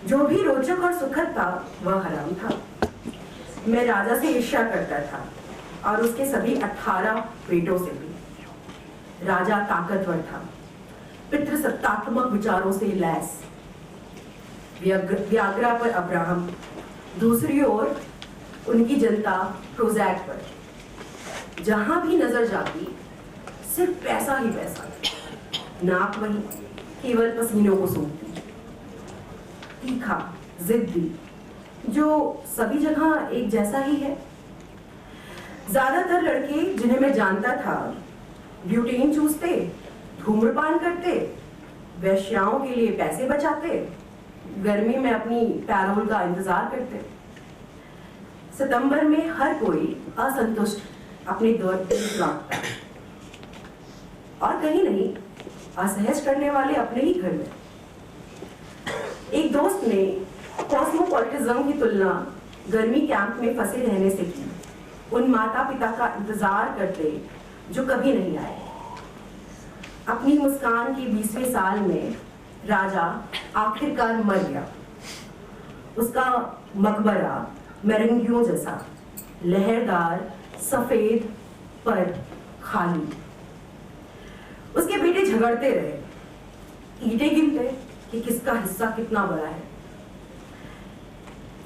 जो भी रोचक और सुखद था वह हराम था। मैं राजा से ईर्ष्या करता था और उसके सभी 18 बेटों से भी। राजा ताकतवर था, पितृसत्तात्मक विचारों से लैस, व्याग्रा पर अब्राहम, दूसरी ओर उनकी जनता प्रोजैक पर। जहां भी नजर जाती सिर्फ पैसा ही पैसा, नाक वही केवल पसीनों को सूंघती। तीखा, जिद्दी, जो सभी जगह एक जैसा ही है। ज्यादातर लड़के जिन्हें मैं जानता था ब्यूटेन चूसते, धूम्रपान करते, वेश्याओं के लिए पैसे बचाते, गर्मी में अपनी पैरोल का इंतजार करते। सितंबर में हर कोई असंतुष्ट अपने दौर पर लौटता, और कहीं नहीं असहज करने वाले अपने ही घर में। एक दोस्त ने कॉस्मोपॉलिटिज्म की तुलना गर्मी कैंप में फंसे रहने से की, उन माता पिता का इंतजार करते जो कभी नहीं आए। अपनी मुस्कान के 20वें साल में राजा आखिरकार मर गया। उसका मकबरा मेरेंगियों जैसा, लहरदार, सफेद पर खाली। उसके बेटे झगड़ते रहे, ईंटें गिनते कि किसका हिस्सा कितना बड़ा है।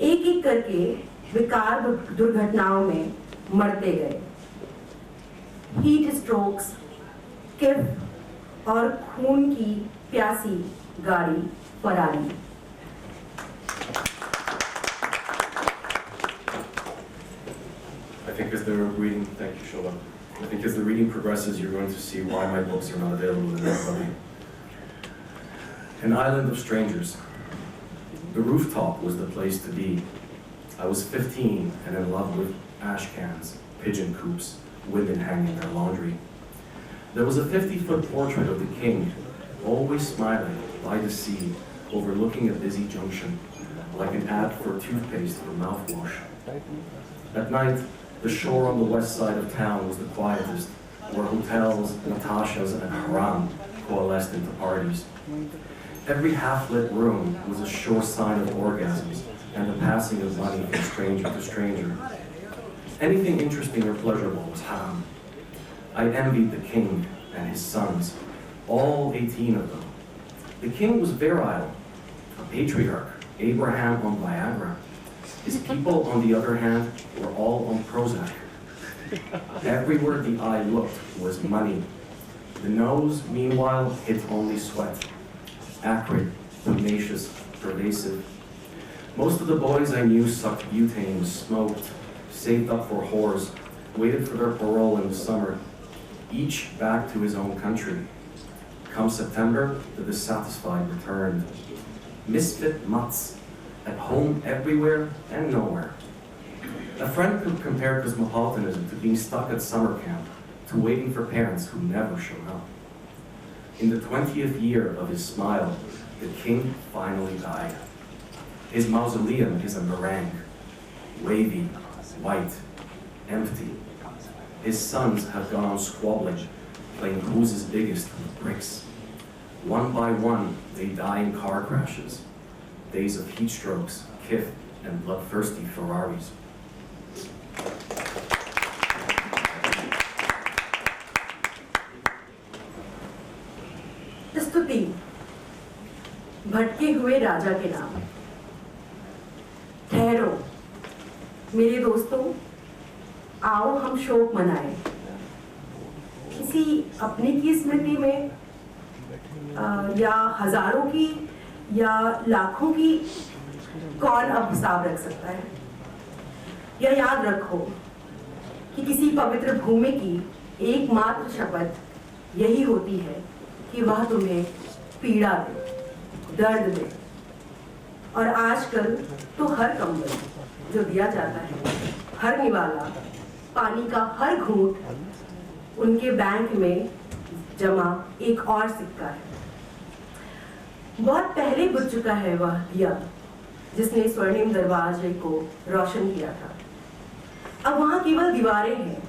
एक एक करके विकार दुर्घटनाओं में मरते गए। हीट स्ट्रोक्स, किफ और खून की प्यासी गाड़ी Ferrari. I think as the reading, thank you, Shola. I think as the reading progresses, you're going to see why my books are not available in everybody. An island of strangers. The rooftop was the place to be. I was 15 and in love with ash cans, pigeon coops, women hanging their laundry. There was a 50-foot portrait of the king, always smiling by the sea, overlooking a busy junction, like an ad for toothpaste or mouthwash. At night, the shore on the west side of town was the quietest, where hotels, Natashas, and haram coalesced into parties. Every half-lit room was a sure sign of orgasms and the passing of money from stranger to stranger. Anything interesting or pleasurable was haram. I envied the king and his sons, all 18 of them. The king was virile, a patriarch, Abraham on Viagra. His people, on the other hand, were all on Prozac. Everywhere the eye looked was money. The nose, meanwhile, hid only sweat. Acrid, pugnacious, pervasive. Most of the boys I knew sucked butane, smoked, saved up for whores, waited for their parole in the summer, each back to his own country. Come September, the dissatisfied returned. Misfit mutts, at home everywhere and nowhere. A friend could compare cosmopolitanism to being stuck at summer camp, to waiting for parents who never showed up. In the 20th year of his smile, the king finally died. His mausoleum is a meringue, wavy, white, empty. His sons have gone on squabbling, playing who's is biggest with bricks. One by one, they die in car crashes, days of heat strokes, kif, and bloodthirsty Ferraris. स्तुति, भटके हुए राजा के नाम। ठहरो मेरे दोस्तों, आओ हम शोक मनाएं। किसी अपने की स्मृति में या हजारों की या लाखों की कौन अब हिसाब रख सकता है। या याद रखो कि किसी पवित्र भूमि की एकमात्र शपथ यही होती है कि वह तुम्हें पीड़ा दे, दर्द दे। और आजकल तो हर कंबल जो दिया जाता है, हर निवाला पानी का हर घूंट उनके बैंक में जमा एक और सिक्का है। बहुत पहले बुझ चुका है वह दिया जिसने स्वर्णिम दरवाजे को रोशन किया था। अब वहां केवल दीवारें हैं,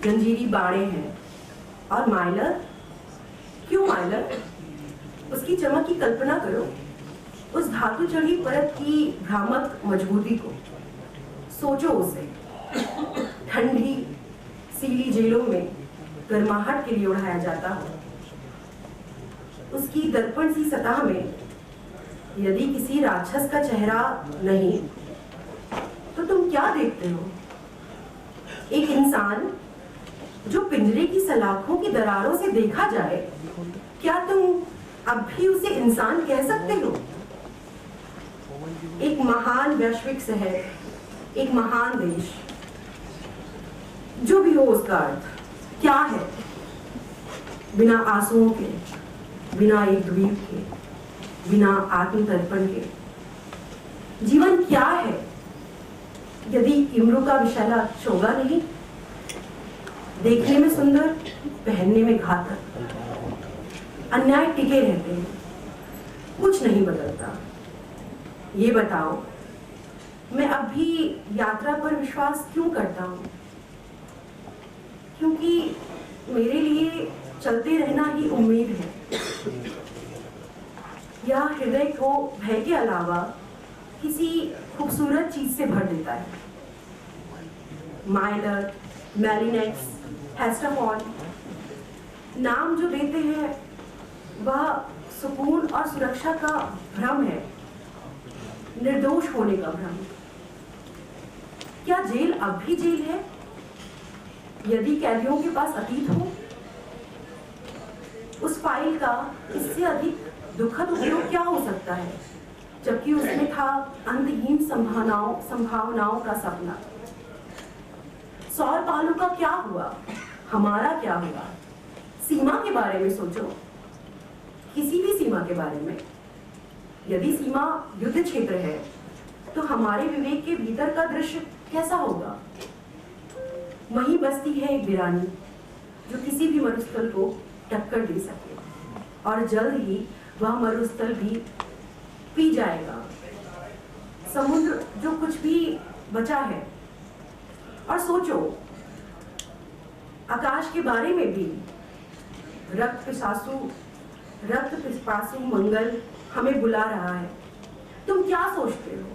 जंजीरी बाड़े हैं और माइलर। क्यों माइलर? उसकी चमक की कल्पना करो, उस धातु चढ़ी परत की भ्रामक मजबूती को। सोचो उसे ठंडी सीली जेलों में गर्माहट के लिए उड़ाया जाता हो। उसकी दर्पण सी सतह में यदि किसी राक्षस का चेहरा नहीं तो तुम क्या देखते हो? एक इंसान जो पिंजरे की सलाखों की दरारों से देखा जाए, क्या तुम अब भी उसे इंसान कह सकते हो? एक महान वैश्विक शहर, एक महान देश, जो भी हो उसका अर्थ क्या है? बिना आंसुओं के, बिना एक द्वीप के, बिना आत्मतर्पण के जीवन क्या है यदि इम्रू का विशाला शोभा नहीं? देखने में सुंदर, पहनने में घातक। अन्याय टिके रहते हैं, कुछ नहीं बदलता। ये बताओ, मैं अब भी यात्रा पर विश्वास क्यों करता हूँ? क्योंकि मेरे लिए चलते रहना ही उम्मीद है। यह हृदय को भय के अलावा किसी खूबसूरत चीज से भर देता है। माइलर, मैलिनेक्स, हेस्टाफॉन नाम जो देते हैं वह सुकून और सुरक्षा का भ्रम है, निर्दोष होने का भ्रम। क्या जेल अब भी जेल है? यदि कैदियों के पास अतीत हो, उस फाइल का इससे अधिक दुखद उपयोग क्या हो सकता है, जबकि उसमें था अंतहीन संभावनाओं का सपना। सौर पालों का क्या हुआ? हमारा क्या हुआ? सीमा के बारे में सोचो, किसी भी सीमा के बारे में। यदि सीमा युद्ध क्षेत्र है तो हमारे विवेक के भीतर का दृश्य कैसा होगा? वहीं बसती है एक वीरानी जो किसी भी मरुस्थल को टक्कर दे सके, और जल्द ही वह मरुस्थल भी पी जाएगा समुद्र जो कुछ भी बचा है। और सोचो, आकाश के बारे में भी। रक्त पिपासु मंगल हमें बुला रहा है। तुम क्या सोचते हो,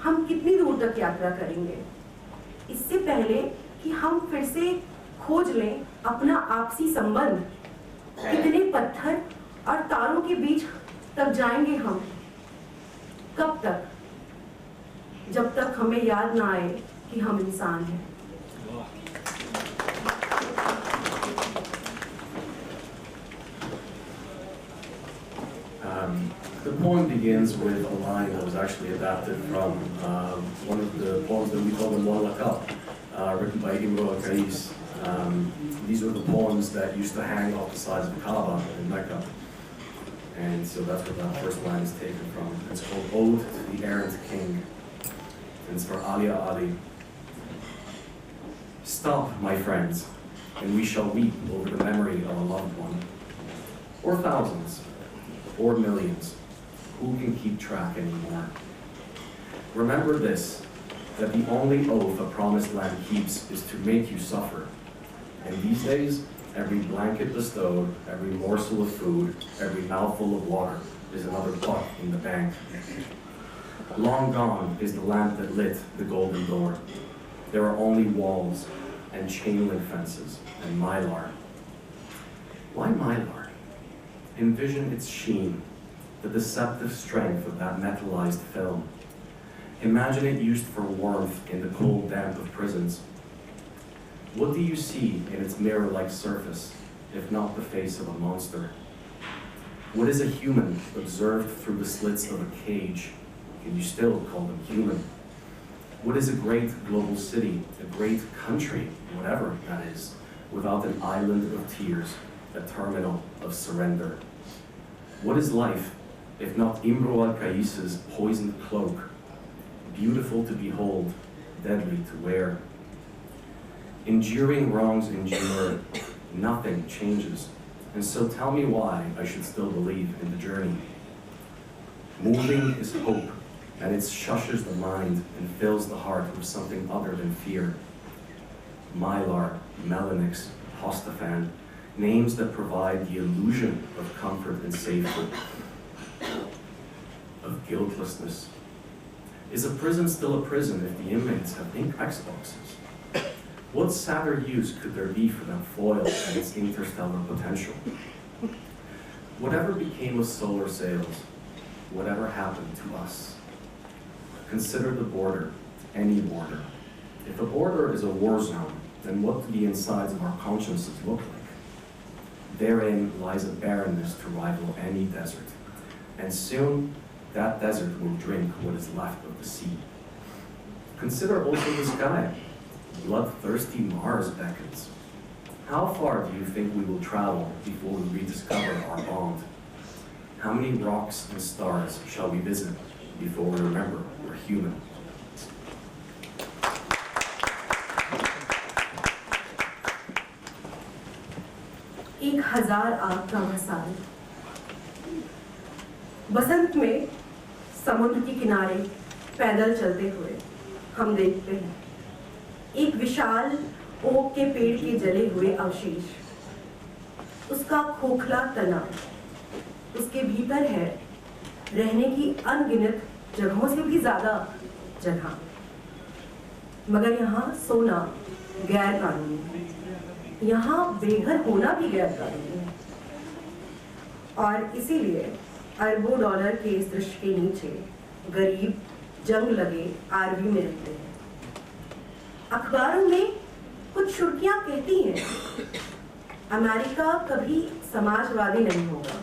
हम कितनी दूर तक यात्रा करेंगे इससे पहले कि हम फिर से खोज लें अपना आपसी संबंध? कितने पत्थर और तारों के बीच तक जाएंगे हम? कब तक? जब तक हमें याद ना आए कि हम इंसान हैं। The poem begins with a line that was actually adapted from one of the poems that we call the Muallaqat, written by Indre. These were the poems that used to hang off the sides of the Kaaba in Mecca. And so that's where that first line is taken from. It's called Ode to the Errant King. And it's for Alia Ali. Stop, my friends, and we shall weep over the memory of a loved one. Or thousands, or millions. Who can keep track anymore? Remember this, that the only oath a promised land keeps is to make you suffer. And these days, every blanket bestowed, every morsel of food, every mouthful of water is another buck in the bank. Long gone is the lamp that lit the golden door. There are only walls and chain link fences and mylar. Why mylar? Envision its sheen, the deceptive strength of that metallized film. Imagine it used for warmth in the cold damp of prisons. What do you see in its mirror-like surface, if not the face of a monster? What is a human observed through the slits of a cage? Can you still call them human? What is a great global city, a great country, whatever that is, without an island of tears, a terminal of surrender? What is life, if not Indre Vajpeyi's poisoned cloak, beautiful to behold, deadly to wear? Enduring wrongs endured, nothing changes. And so tell me why I should still believe in the journey. Moving is hope, and it shushes the mind and fills the heart with something other than fear. Mylar, Melanix, Hostafan, names that provide the illusion of comfort and safety, of guiltlessness. Is a prison still a prison if the inmates have ink Xboxes? What sadder use could there be for that foil and its interstellar potential? Whatever became of solar sails, whatever happened to us? Consider the border, any border. If a border is a war zone, then what do the insides of our consciences look like? Therein lies a barrenness to rival any desert, and soon that desert will drink what is left of the sea. Consider also the sky. Bloodthirsty Mars beckons. How far do you think we will travel before we rediscover our bond? How many rocks and stars shall we visit before we remember we're human? एक हजार आग का वह साल। बसंत में समुद्र के किनारे पैदल चलते हुए हम देखते हैं एक विशाल ओक के पेड़ के जले हुए अवशेष, उसका खोखला तना, उसके भीतर है रहने की अनगिनत जगहों से भी ज्यादा जगह, मगर यहाँ सोना गैर कानूनी है, यहाँ बेघर होना भी गैर कानूनी है। और इसीलिए अरबों डॉलर के इस दृश्य के नीचे गरीब जंग लगे आरवी में रहते हैं। अखबारों में कुछ सुर्खियां कहती हैं अमेरिका कभी समाजवादी नहीं होगा।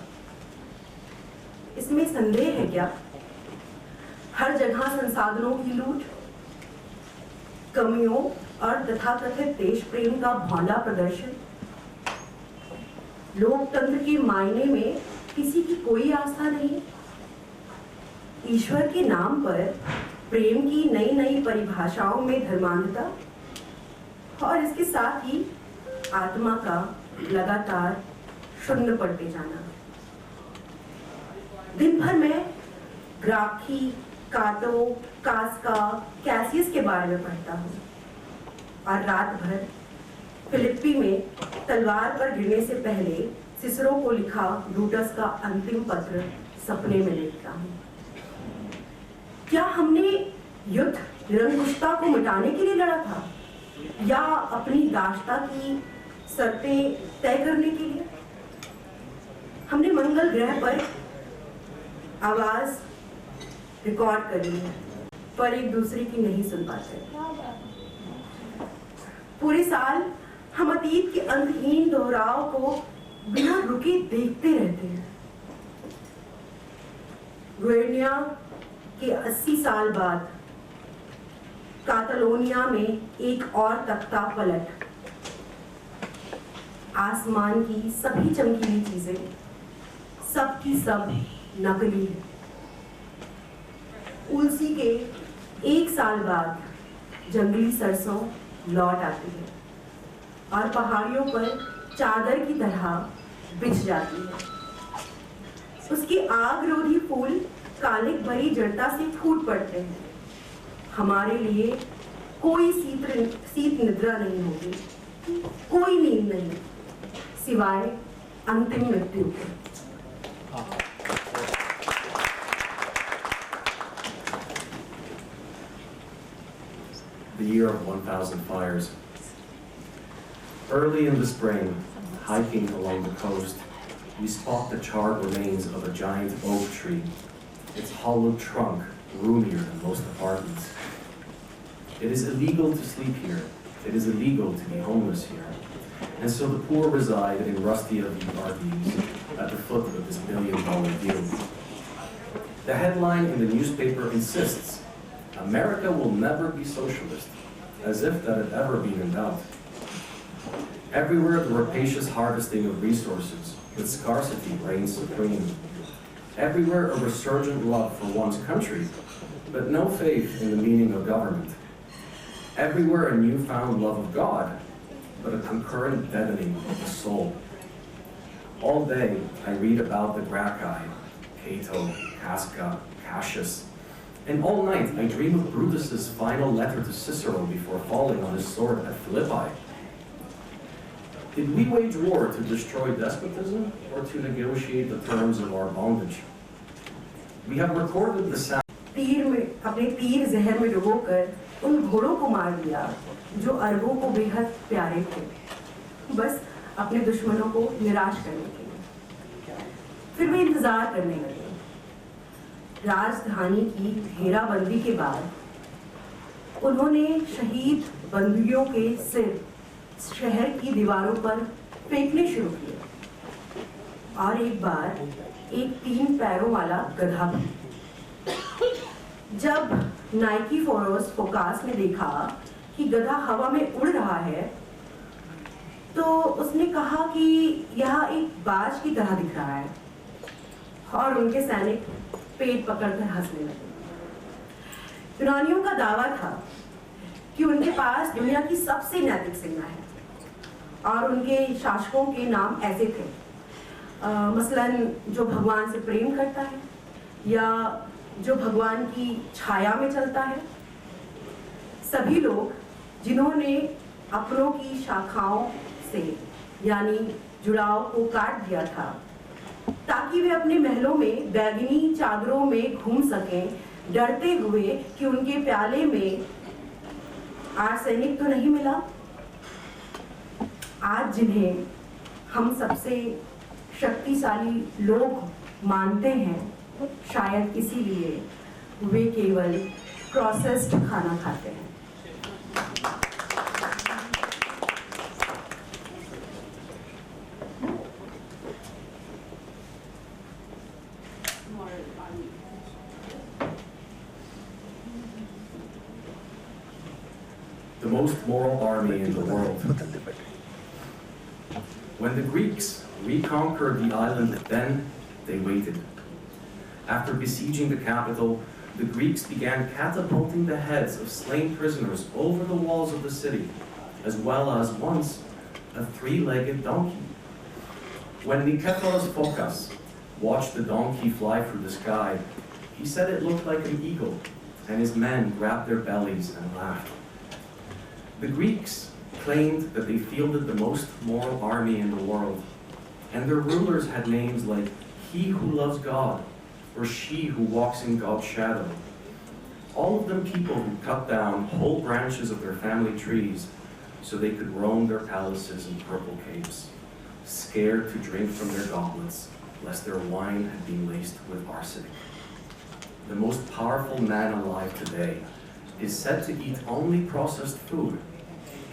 इसमें संदेह है क्या? हर जगह संसाधनों की लूट, कमियों और तथाकथित देश प्रेम का भौला प्रदर्शन, लोकतंत्र के मायने में किसी की कोई आस्था नहीं, ईश्वर के नाम पर प्रेम की नई नई परिभाषाओं में धर्मांधता, और इसके साथ ही आत्मा का लगातार शून्य पड़ते जाना। दिन भर में ग्राफी, काटो, कास्का, कैसियस के बारे में पढ़ता हूँ और रात भर फिलिप्पी में तलवार पर गिरने से पहले सिसरो को लिखा ब्रूटस का अंतिम पत्र सपने में देखता हूँ। क्या हमने युद्ध निरंकुशता को मिटाने के लिए लड़ा था या अपनी दाश्ता की शर्तें तय करने के लिए? हमने मंगल ग्रह पर आवाज रिकॉर्ड करी है पर एक दूसरे की नहीं सुन पाते। पूरे साल हम अतीत के अंतहीन दोहराव को बिना रुके देखते रहते हैं। ग्लोर्जाना के 80 साल बाद कातालोनिया में एक और तख्ता पलट, आसमान की सभी चमकीली चीजें सब की सब नकली है। उलसी के 1 साल बाद जंगली सरसों लौट आती है और पहाड़ियों पर चादर की तरह बिछ जाती है। उसके आगरोधी फूल कालिक भरी जड़ता से फूट पड़ते हैं। हमारे लिए कोई शीत निद्रा नहीं होगी, कोई नींद नहीं सिवाय अंतिम मृत्यु के। The year of 1,000 fires. Early in the spring, hiking along the coast, we spot the charred remains of a giant oak tree, its hollowed trunk roomier than most apartments. It is illegal to sleep here. It is illegal to be homeless here. And so the poor reside in rusty RVs at the foot of this billion-dollar deal. The headline in the newspaper insists, America will never be socialist, as if that had ever been in doubt. Everywhere the rapacious harvesting of resources, with scarcity reigns supreme. Everywhere a resurgent love for one's country, but no faith in the meaning of government. Everywhere a newfound love of God, but a concurrent deadening of the soul. All day, I read about the Gracchi, Cato, Casca, Cassius, and all night I dream of Brutus's final letter to Cicero before falling on his sword at Philippi. Did we wage war to destroy despotism or to negotiate the terms of our bondage? We have recorded the sound. अपने तीर जहर में डुबोकर उन घोड़ों को मार दिया जो अरबों को बेहद प्यारे थे, बस अपने दुश्मनों को निराश करने के लिए। फिर वे इंतजार करने लगे। राजधानी की घेराबंदी के बाद उन्होंने शहीद बंदियों के सिर शहर की दीवारों पर फेंकने शुरू किए, और एक बार एक 3 पैरों वाला गधा भी। जब नाइकीफोरोस फोकास ने देखा कि गधा हवा में उड़ रहा है, तो उसने कहा कि यह एक बाज की तरह दिख रहा है, और उनके सैनिक पेट पकड़कर हंसने लगे। यूनानियों का दावा था कि उनके पास दुनिया की सबसे नैतिक सेना है, और उनके शासकों के नाम ऐसे थे, मसलन जो भगवान से प्रेम करता है, या जो भगवान की छाया में चलता है। सभी लोग जिन्होंने अपनों की शाखाओं से यानी जुड़ाव को काट दिया था ताकि वे अपने महलों में बैगनी चादरों में घूम सकें, डरते हुए कि उनके प्याले में आर्सेनिक तो नहीं मिला। आज जिन्हें हम सबसे शक्तिशाली लोग मानते हैं, शायद इसीलिए वे केवल प्रोसेस्ड खाना खाते हैं। The most moral army in the world. When the Greeks reconquered the island, then they waited. After besieging the capital, the Greeks began catapulting the heads of slain prisoners over the walls of the city, as well as once a 3-legged donkey. When Nikephoros Phokas watched the donkey fly through the sky, he said it looked like an eagle, and his men grabbed their bellies and laughed. The Greeks claimed that they fielded the most moral army in the world, and their rulers had names like He Who Loves God, or She Who Walks in God's Shadow. All of them people who cut down whole branches of their family trees so they could roam their palaces in purple capes, scared to drink from their goblets, lest their wine had been laced with arsenic. The most powerful man alive today is said to eat only processed food,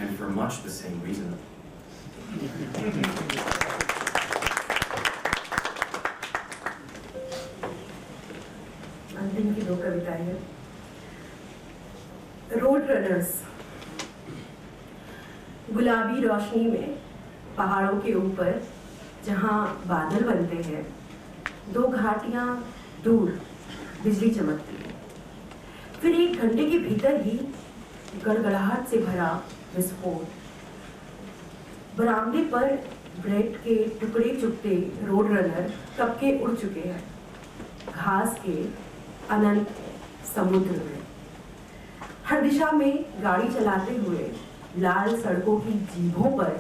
and for much the same reason. अंतिम की 2 कविताएं हैं। Road runners. गुलाबी रोशनी में पहाड़ों के ऊपर जहां बादल बनते हैं, 2 घाटियां दूर बिजली चमकती है। फिर 1 घंटे के भीतर ही गड़गड़ाहट से भरा विस्फोट। बरामदे पर ब्रेड के टुकड़े चुपते रोड रनर कब के उड़ चुके हैं घास के अनंत समुद्र में। हर दिशा में गाड़ी चलाते हुए लाल सड़कों की जीभों पर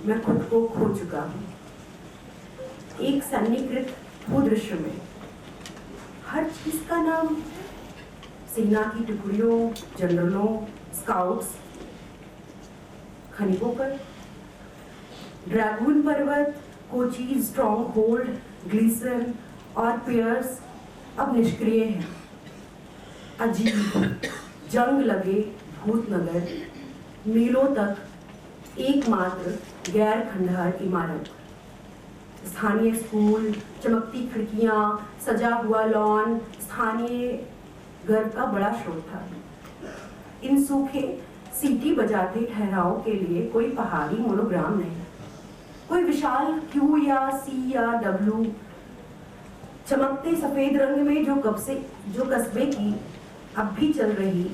मैं खुद को खो चुका हूँ। एक सन्नीकृत भूदृश्य में हर चीज का नाम, सेना की टुकड़ियों, जनरलों, स्काउट्स, खनिकों पर। ड्रैगून पर्वत, कोची स्ट्रॉन्ग होल्ड, ग्लीसन और पियर्स अब निष्क्रिय हैं। अजीब जंग लगे भूतनगर, मीलों तक एकमात्र गैर खंडहर इमारत। स्थानीय स्कूल, चमकती खिड़कियां, सजा हुआ लॉन स्थानीय घर का बड़ा स्रोत था। इन सूखे सीटी बजाते ठहराव के लिए कोई पहाड़ी मोनोग्राम नहीं, कोई विशाल क्यू या सी या डब्ल्यू। चमकते सफेद रंग में जो कस्बे की अब भी चल रही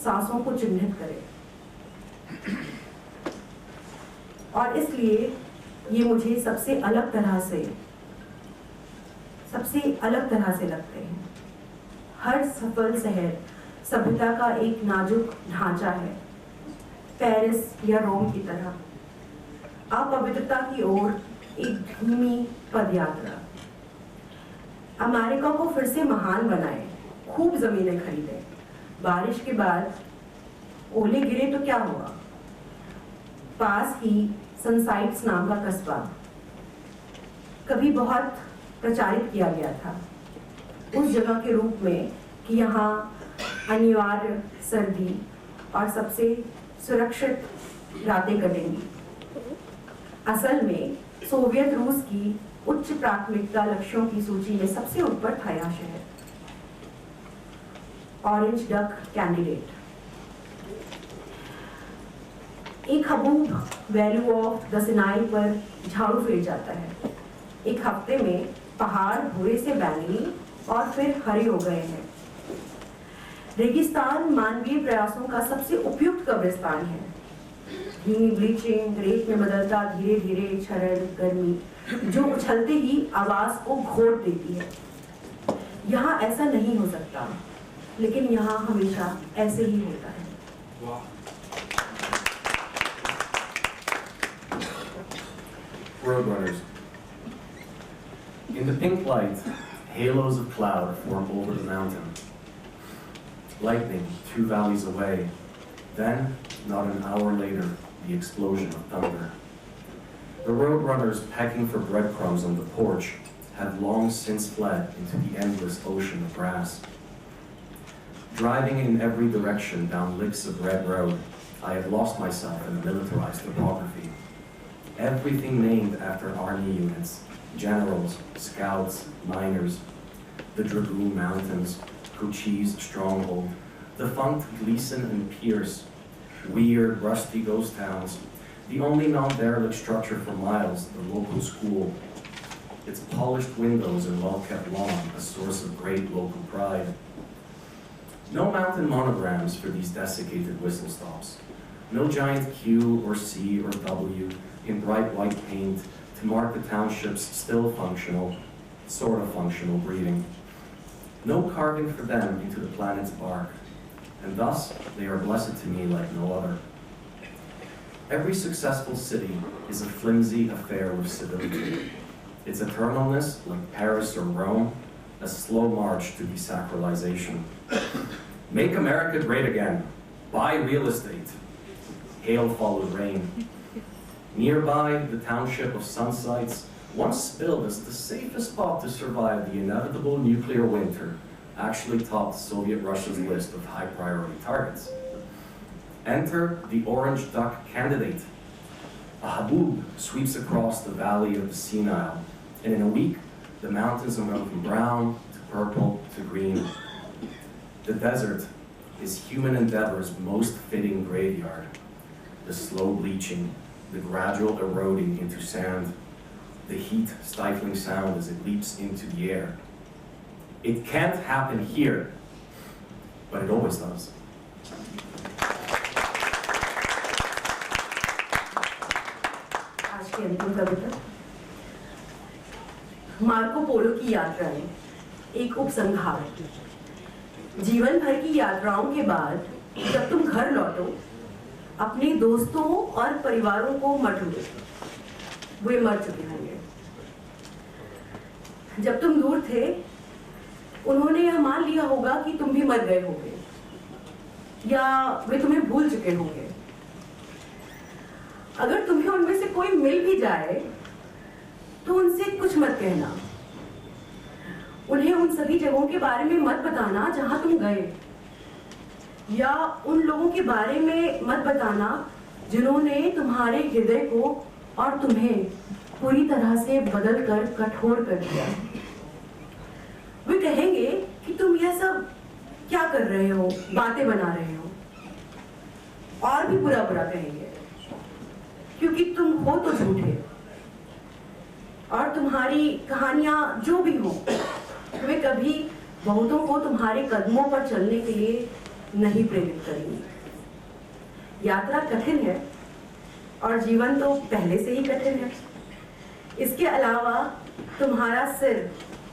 सांसों को चिन्हित करे। और इसलिए ये मुझे सबसे अलग तरह से लगते हैं। हर सफल शहर सभ्यता का एक नाजुक ढांचा है, पेरिस या रोम की तरह। अपवित्रता की ओर एक धीमी पदयात्रा। अमेरिका को फिर से महान बनाए, खूब जमीनें खरीदे, बारिश के बाद ओले गिरे तो क्या हुआ? पास ही सनसाइट्स नाम का कस्बा कभी बहुत प्रचारित किया गया था उस जगह के रूप में कि यहाँ अनिवार्य सर्दी और सबसे सुरक्षित रातें कटेंगी। असल में सोवियत रूस की उच्च प्राथमिकता लक्ष्यों की सूची में सबसे ऊपर था यह शहर। Orange duck candidate. एक हबूब वैल्यू ऑफ द सिनाई पर झाड़ू फेर जाता है। एक हफ्ते में पहाड़ भूरे से बैंगनी और फिर हरे हो गए हैं। रेगिस्तान मानवीय प्रयासों का सबसे उपयुक्त कब्रिस्तान है। धीमी ब्लीचिंग, रेत में बदलता धीरे धीरे क्षरण गर्मी जो उछलते ही आवाज को घोट देती है। यहाँ ऐसा नहीं हो सकता, लेकिन यहाँ हमेशा ऐसे ही होता है। Roadrunners. In the pink light, halos of cloud form over the mountain. Lightning 2 valleys away. Then, not an hour later, the explosion of thunder. The roadrunners pecking for breadcrumbs on the porch have long since fled into the endless ocean of grass. Driving in every direction down licks of red road, I have lost myself in militarized topography. Everything named after army units, generals, scouts, miners, the Dragoon Mountains, Cochise Stronghold, defunct Gleason and Pierce, weird, rusty ghost towns, the only non-derelict structure for miles, the local school, its polished windows and well-kept lawn, a source of great local pride. No mountain monograms for these desiccated whistle stops. No giant Q or C or W in bright white paint to mark the township's still functional, sort of functional breeding. No carving for them into the planet's bark, and thus they are blessed to me like no other. Every successful city is a flimsy affair with civility. Its eternalness, like Paris or Rome, a slow march to desacralization. Make America great again. Buy real estate. Hail follows rain. Nearby, the township of Sunsites, once billed as the safest spot to survive the inevitable nuclear winter, actually topped Soviet Russia's list of high-priority targets. Enter the orange duck candidate. A haboob sweeps across the valley of the Sinai, and in a week, the mountains are moved from brown to purple to green. The desert is human endeavor's most fitting graveyard. The slow bleaching, the gradual eroding into sand, the heat-stifling sound as it leaps into the air. It can't happen here, but it always does. आज की अंतिम कविता। Marco Polo की यात्राएं, एक उपसंहार। जीवन भर की यात्राओं के बाद जब तुम घर लौटो, अपने दोस्तों और परिवारों को मत ढूंढो, वे मर चुके होंगे। जब तुम दूर थे, उन्होंने यह मान लिया होगा कि तुम भी मर गए होंगे, या वे तुम्हें भूल चुके होंगे। अगर तुम्हें उनमें से कोई मिल भी जाए, तो उनसे कुछ मत कहना। उन्हें उन सभी जगहों के बारे में मत बताना जहां तुम गए, या उन लोगों के बारे में मत बताना जिन्होंने तुम्हारे हृदय को और तुम्हें पूरी तरह से बदल कर कठोर कर दिया। वे कहेंगे कि तुम यह सब क्या कर रहे हो, बातें बना रहे हो, और भी बुरा बुरा कहेंगे, क्योंकि तुम हो तो झूठे, और तुम्हारी कहानियां जो भी हो, वे कभी बहुतों को तुम्हारे कदमों पर चलने के लिए नहीं प्रेरित करेंगी। यात्रा कठिन है, और जीवन तो पहले से ही कठिन है। इसके अलावा तुम्हारा सिर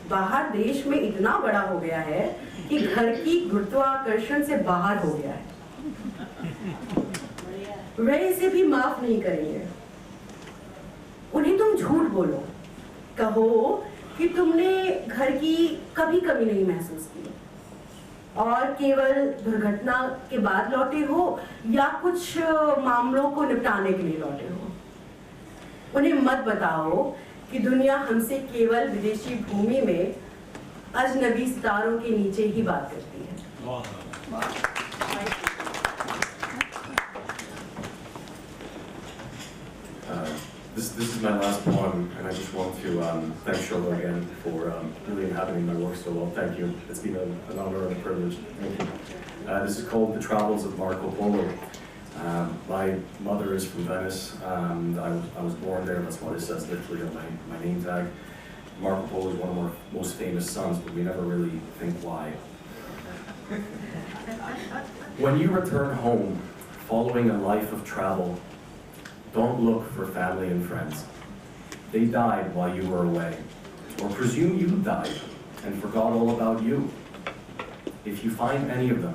बाहर देश में इतना बड़ा हो गया है कि घर की गुरुत्वाकर्षण से बाहर हो गया है। वे इसे भी माफ नहीं करेंगे। उन्हें तुम झूठ बोलो, कहो कि तुमने घर की कभी कमी नहीं महसूस की और केवल दुर्घटना के बाद लौटे हो या कुछ मामलों को निपटाने के लिए लौटे हो। उन्हें मत बताओ कि दुनिया हमसे केवल विदेशी भूमि में अजनबी सितारों के नीचे ही बात करती है। This is my last poem, and I just want to thank Shobha again for really inhabiting my work so well. Thank you. It's been an honor and a privilege. Thank you. This is called The Travels of Marco Polo. My mother is from Venice. I was born there. That's what it says literally on my name tag. Marco Polo is one of our most famous sons, but we never really think why. When you return home, following a life of travel, don't look for family and friends. They died while you were away, or presume you died and forgot all about you. If you find any of them,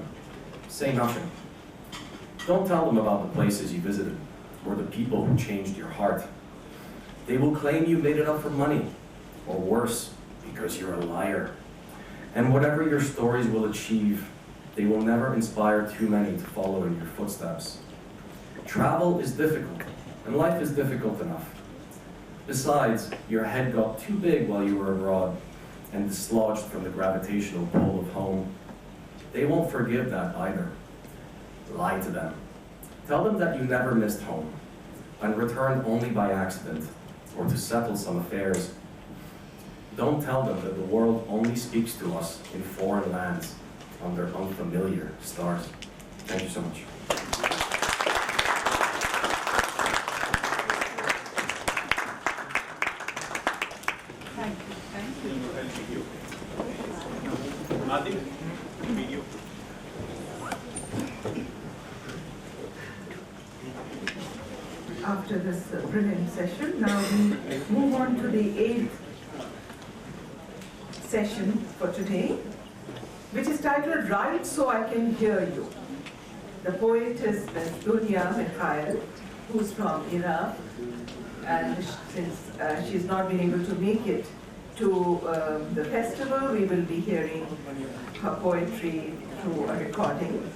say nothing. Don't tell them about the places you visited, or the people who changed your heart. They will claim you made it up for money, or worse, because you're a liar. And whatever your stories will achieve, they will never inspire too many to follow in your footsteps. Travel is difficult, and life is difficult enough. Besides, your head got too big while you were abroad and dislodged from the gravitational pull of home. They won't forgive that either. Lie to them. Tell them that you never missed home and returned only by accident or to settle some affairs. Don't tell them that the world only speaks to us in foreign lands under unfamiliar stars. Thank you so much. After this brilliant session, now we move on to the 8th session for today, which is titled Write So I Can Hear You. The poet is Ms. Mikhail, who's from Iraq, and since she's not been able to make it to the festival, we will be hearing her poetry through a recording.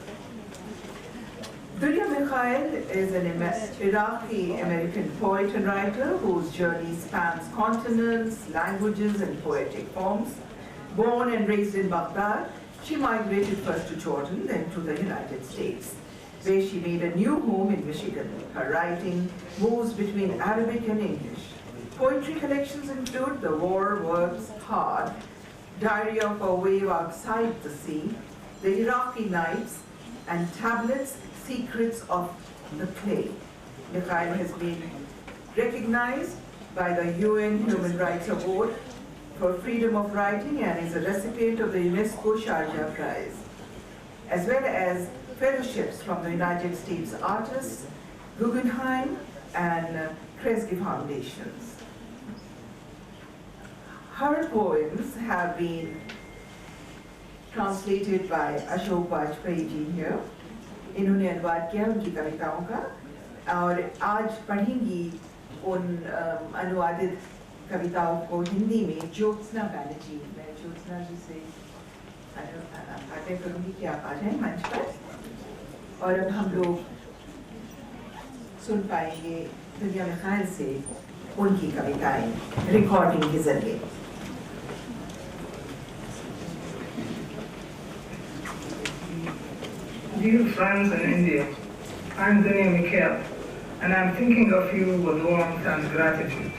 Dunya Mikhail is an Iraqi-American poet and writer whose journey spans continents, languages, and poetic forms. Born and raised in Baghdad, she migrated first to Jordan, then to the United States, where she made a new home in Michigan. Her writing moves between Arabic and English. Poetry collections include The War Works Hard, Diary of a Wave Outside the Sea, The Iraqi Nights, and Tablets, Secrets of the Clay. Mikhail has been recognized by the UN Human Rights Award for Freedom of Writing and is a recipient of the UNESCO Sharjah Prize, as well as fellowships from the United States Artists, Guggenheim, and Kresge Foundations. Her poems have been translated by Ashok Vajpeyi ji here. इन्होंने अनुवाद किया उनकी कविताओं का, और आज पढ़ेंगी उन अनुवादित कविताओं को हिंदी में ज्योत्सना बैनर्जी। मैं ज्योत्सना जी से आग्रह करूँगी कि आप आ जाएं मंच पर, और अब हम लोग सुन पाएंगे दुनिया मिखाइल से उनकी कविताएं रिकॉर्डिंग के जरिए। Dear friends in India, I'm Dunya Mikhail, and I'm thinking of you with warmth and gratitude.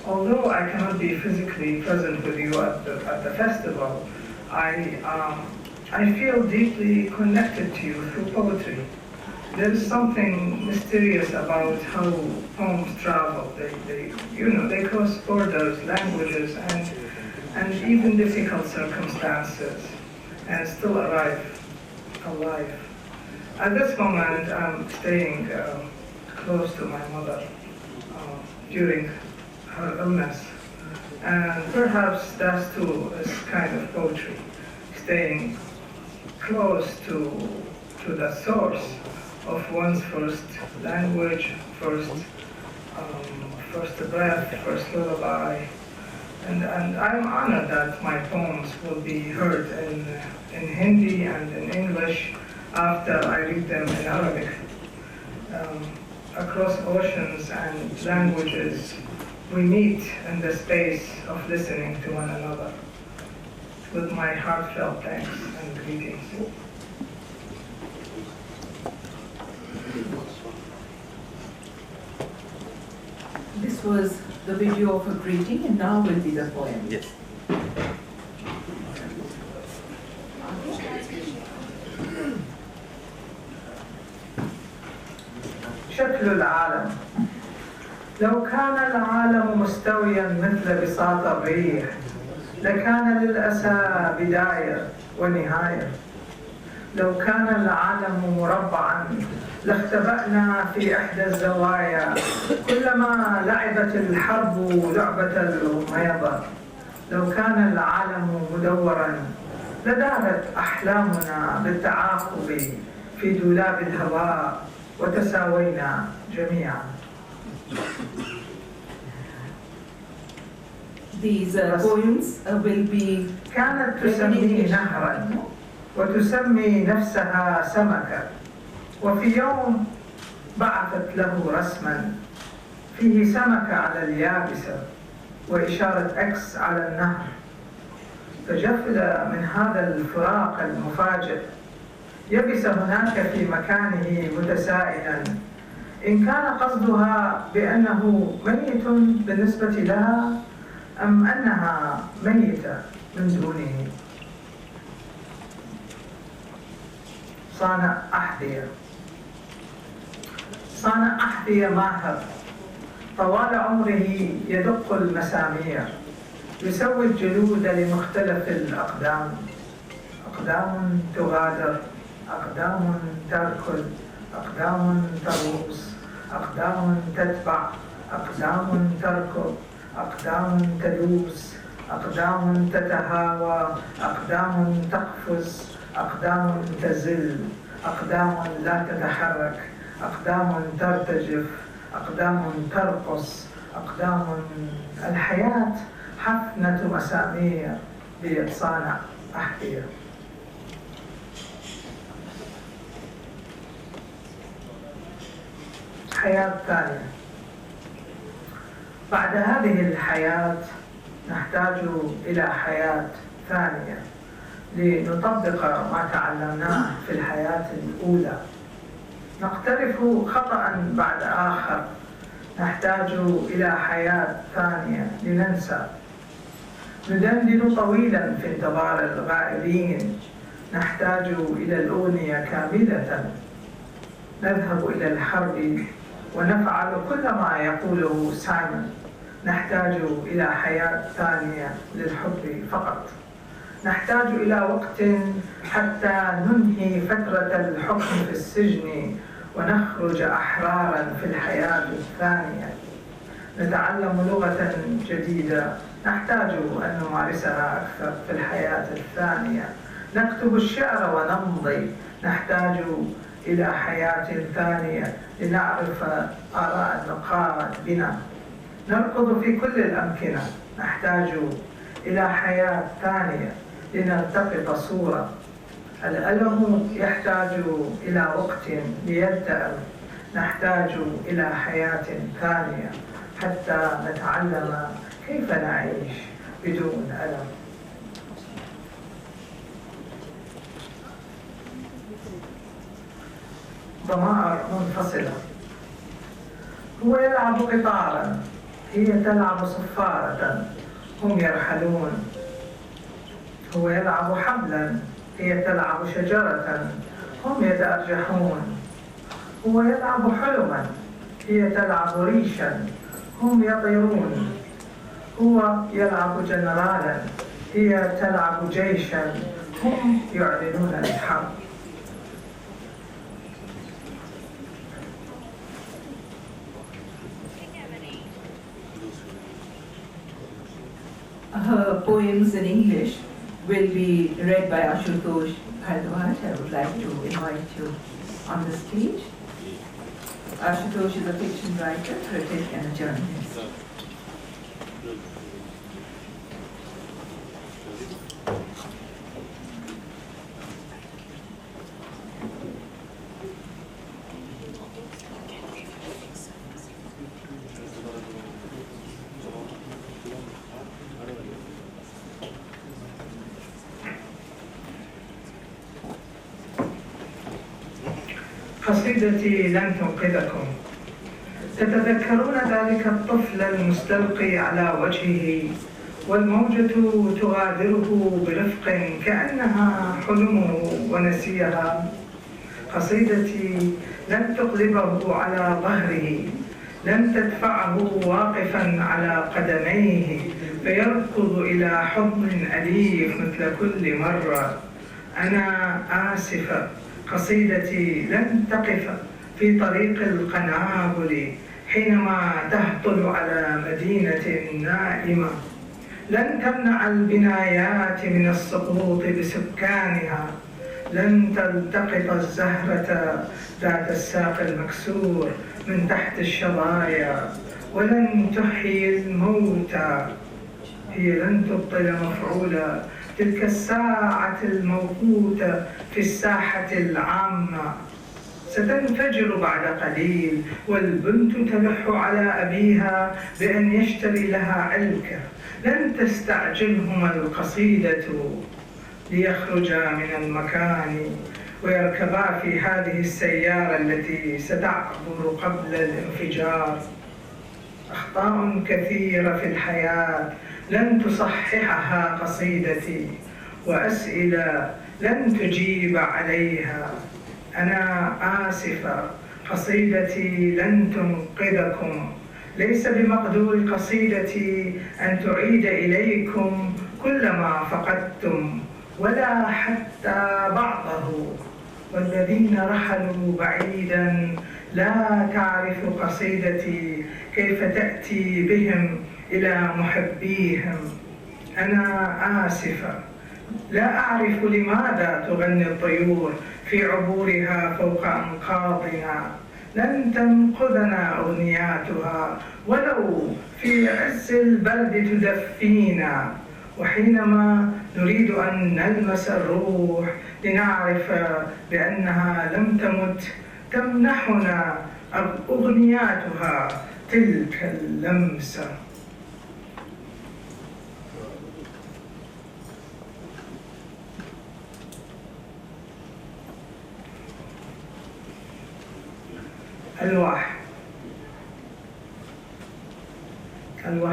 Although I cannot be physically present with you at the festival, I feel deeply connected to you through poetry. There is something mysterious about how poems travel. They cross borders, languages, and even difficult circumstances, and still arrive alive. At this moment, I'm staying close to my mother during her illness. And perhaps that too is kind of poetry, staying close to the source of one's first language, first breath, first lullaby. And I'm honored that my poems will be heard in Hindi and in English after I read them in Arabic. Across oceans and languages, we meet in the space of listening to one another. With my heartfelt thanks and greetings. This was the video of a greeting, and now will be the poem. Yes. شكل العالم. لو كان العالم مستويا مثل بساط الريح لكان للأسى بداية ونهاية. لو كان العالم مربعا لاختبأنا في إحدى الزوايا كلما لعبت الحرب لعبة الغميضة. لو كان العالم مدورا لدارت أحلامنا بالتعاقب في دولاب الهواء وتساوينا جميعا. These poems will be كانت تسميه نهرا وتسمي نفسها سمكة، وفي يوم بعثت له رسما فيه سمكة على اليابسة وإشارة إكس على النهر. فجفل من هذا الفراق المفاجئ، يبس هناك في مكانه متسائلا إن كان قصدها بأنه ميت بالنسبة لها أم أنها ميتة من دونه. صانع أحذية ماهر طوال عمره يدق المسامير، يسوي الجلود لمختلف الأقدام. أقدام تغادر، أقدام تركض، أقدام تغوص، أقدام تتبع، أقدام تركض، أقدام تدوس، أقدام تتهاوى، أقدام تقفز، أقدام تزل، أقدام لا تتحرك، أقدام ترتجف، أقدام ترقص، أقدام. الحياة حفنة مسامير بيد صانع أحذية. حياة ثانية. بعد هذه الحياة نحتاج إلى حياة ثانية لنطبق ما تعلمناه في الحياة الأولى. نقترف خطأ بعد آخر، نحتاج إلى حياة ثانية لننسى. ندندن طويلا في انتظار الغائبين، نحتاج إلى الأغنية كاملة. نذهب إلى الحرب ونفعل كل ما يقوله سايمون. نحتاج إلى حياة ثانية للحب فقط. نحتاج إلى وقت حتى ننهي فترة الحكم في السجن ونخرج أحرارا في الحياة الثانية. نتعلم لغة جديدة، نحتاج أن نمارسها أكثر في الحياة الثانية. نكتب الشعر ونمضي، نحتاج إلى حياة ثانية لنعرف آراء النقاد بنا. نركض في كل الأمكنة، نحتاج إلى حياة ثانية لنلتقط صورة. الألم يحتاج إلى وقت ليلتئم، نحتاج إلى حياة ثانية حتى نتعلم كيف نعيش بدون ألم. ضمائر منفصلة. هو يلعب قطارا، هي تلعب صفارة، هم يرحلون. هو يلعب حبلا، هي تلعب شجرة، هم يتأرجحون. هو يلعب حلما، هي تلعب ريشا، هم يطيرون. هو يلعب جنرالا، هي تلعب جيشا، هم يعلنون الحرب. her poems in English will be read by Ashok Vajpeyi. I would like to invite you on the stage. Ashutosh is a fiction writer, critic, and a journalist. قصيدتي لن تنقذكم. تتذكرون ذلك الطفل المستلقي على وجهه والموجة تغادره برفق كأنها حلمه ونسيها. قصيدتي لن تقلبه على ظهره، لن تدفعه واقفا على قدميه فيركض إلى حضن أليف مثل كل مرة. أنا آسفة، قصيدتي لن تقف في طريق القنابل حينما تهطل على مدينة نائمة، لن تمنع البنايات من السقوط بسكانها، لن تلتقط الزهرة ذات الساق المكسور من تحت الشظايا، ولن تحيي الموتى. هي لن تبطل مفعول تلك الساعة الموقوتة في الساحة العامة. ستنفجر بعد قليل والبنت تلح على أبيها بأن يشتري لها علكة. لن تستعجلهما القصيدة ليخرجا من المكان ويركبا في هذه السيارة التي ستعبر قبل الانفجار. أخطاء كثيرة في الحياة لن تصححها قصيدتي، وأسئلة لن تجيب عليها. أنا آسفة، قصيدتي لن تنقذكم. ليس بمقدور قصيدتي أن تعيد إليكم كل ما فقدتم ولا حتى بعضه. والذين رحلوا بعيدا لا تعرف قصيدتي كيف تأتي بهم إلى محبيهم. أنا آسفة، لا أعرف لماذا تغني الطيور في عبورها فوق أنقاضنا. لن تنقذنا أغنياتها ولو في عز البرد تدفينا. وحينما نريد أن نلمس الروح لنعرف بأنها لم تمت تمنحنا أغنياتها تلك اللمسة. ألواح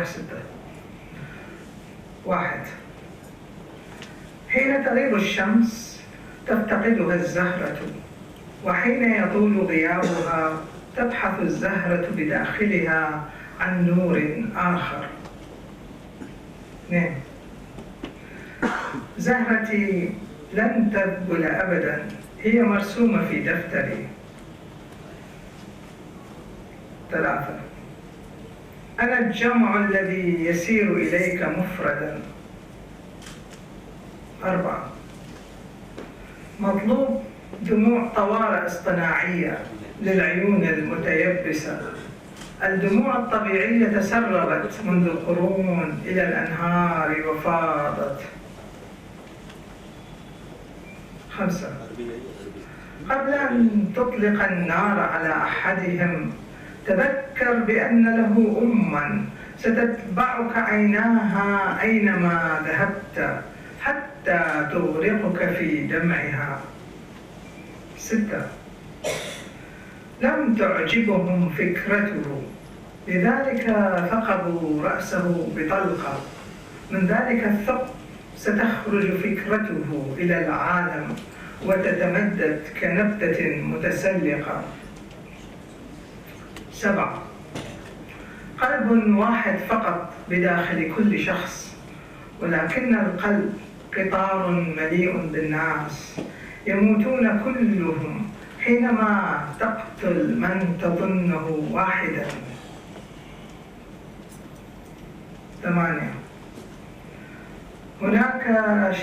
6. 1. حين تغيب الشمس تفتقدها الزهرة، وحين يطول غيابها تبحث الزهرة بداخلها عن نور آخر. 2. زهرتي لن تذبل أبدا، هي مرسومة في دفتري. 3. أنا الجمع الذي يسير إليك مفردا. 4. مطلوب دموع طوارئ اصطناعية للعيون المتيبسة. الدموع الطبيعية تسربت منذ القرون إلى الأنهار وفاضت. 5. قبل أن تطلق النار على أحدهم تذكر بأن له أماً ستتبعك عيناها أينما ذهبت حتى تغرقك في دمعها. 6. لم تعجبهم فكرته، لذلك ثقبوا رأسه بطلقة. من ذلك الثقب ستخرج فكرته إلى العالم وتتمدد كنبتة متسلقة. 7. قلب واحد فقط بداخل كل شخص، ولكن القلب قطار مليء بالناس يموتون كلهم حينما تقتل من تظنه واحدا. 8. هناك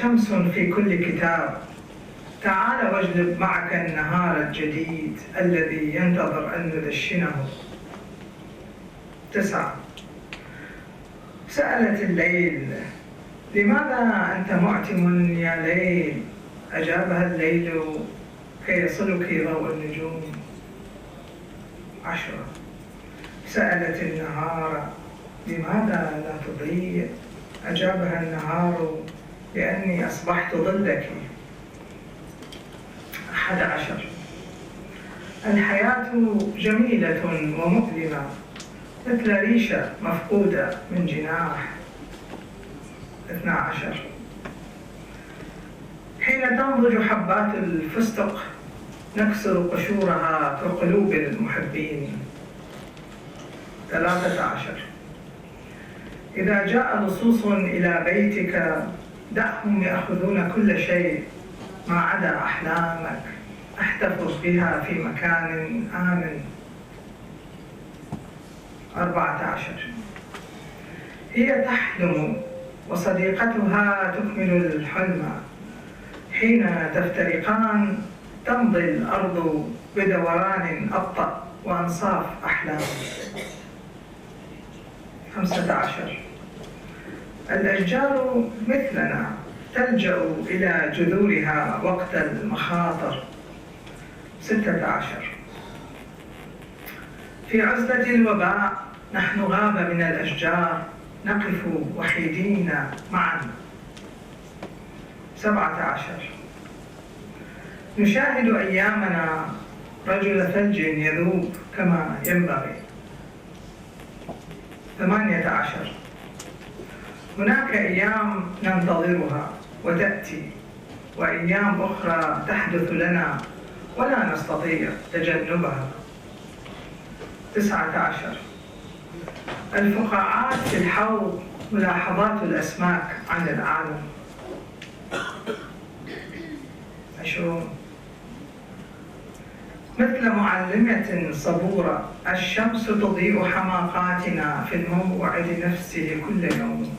شمس في كل كتاب، تعال واجلب معك النهار الجديد الذي ينتظر أن ندشنه. 9. سألت الليل: لماذا أنت معتم يا ليل؟ أجابها الليل: كي يصلك ضوء النجوم. 10. سألت النهار: لماذا لا تضيء؟ أجابها النهار: لأني أصبحت ضدك. 11. الحياة جميلة ومؤلمة مثل ريشة مفقودة من جناح. 12. حين تنضج حبات الفستق نكسر قشورها كقلوب المحبين. 13. إذا جاء لصوص إلى بيتك دعهم يأخذون كل شيء ما عدا أحلامك، احتفظ بها في مكان آمن. 14. هي تحلم وصديقتها تكمل الحلم، حين تفترقان تمضي الأرض بدوران أبطأ وأنصاف أحلام. 15. الأشجار مثلنا تلجأ إلى جذورها وقت المخاطر. 16. في عزلة الوباء نحن غابة من الأشجار نقف وحيدين معا. 17. نشاهد أيامنا رجل ثلج يذوب كما ينبغي. 18. هناك أيام ننتظرها وتأتي، وأيام أخرى تحدث لنا ولا نستطيع تجنبها. 19. الفقاعات في الحوض ملاحظات الأسماك عن العالم. 20. مثل معلمة صبورة الشمس تضيء حماقاتنا في الموعد نفسه كل يوم.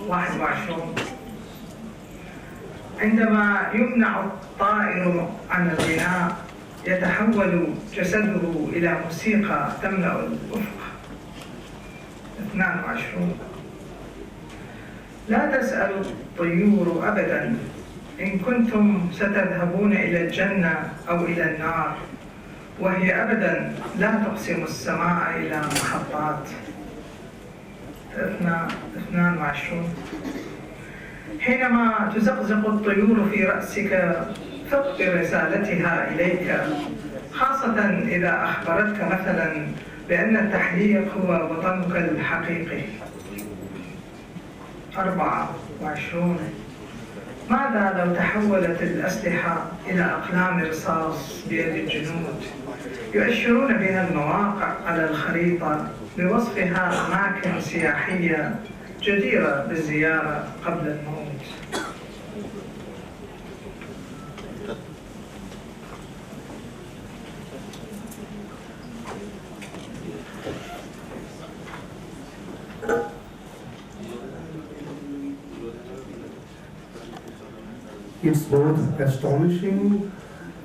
21. عندما يمنع الطائر عن الغناء يتحول جسده إلى موسيقى تملأ الأفق. 22. لا تسأل الطيور أبدا إن كنتم ستذهبون إلى الجنة أو إلى النار، وهي أبدا لا تقسم السماء إلى محطات. 22. حينما تزقزق الطيور في رأسك ثق برسالتها إليك، خاصة إذا أخبرتك مثلا بأن التحليق هو وطنك الحقيقي. 24. ماذا لو تحولت الأسلحة إلى أقلام رصاص بيد الجنود يؤشرون بها المواقع على الخريطة بوصفها أماكن سياحية جديرة بالزيارة قبل الموت؟ It's both astonishing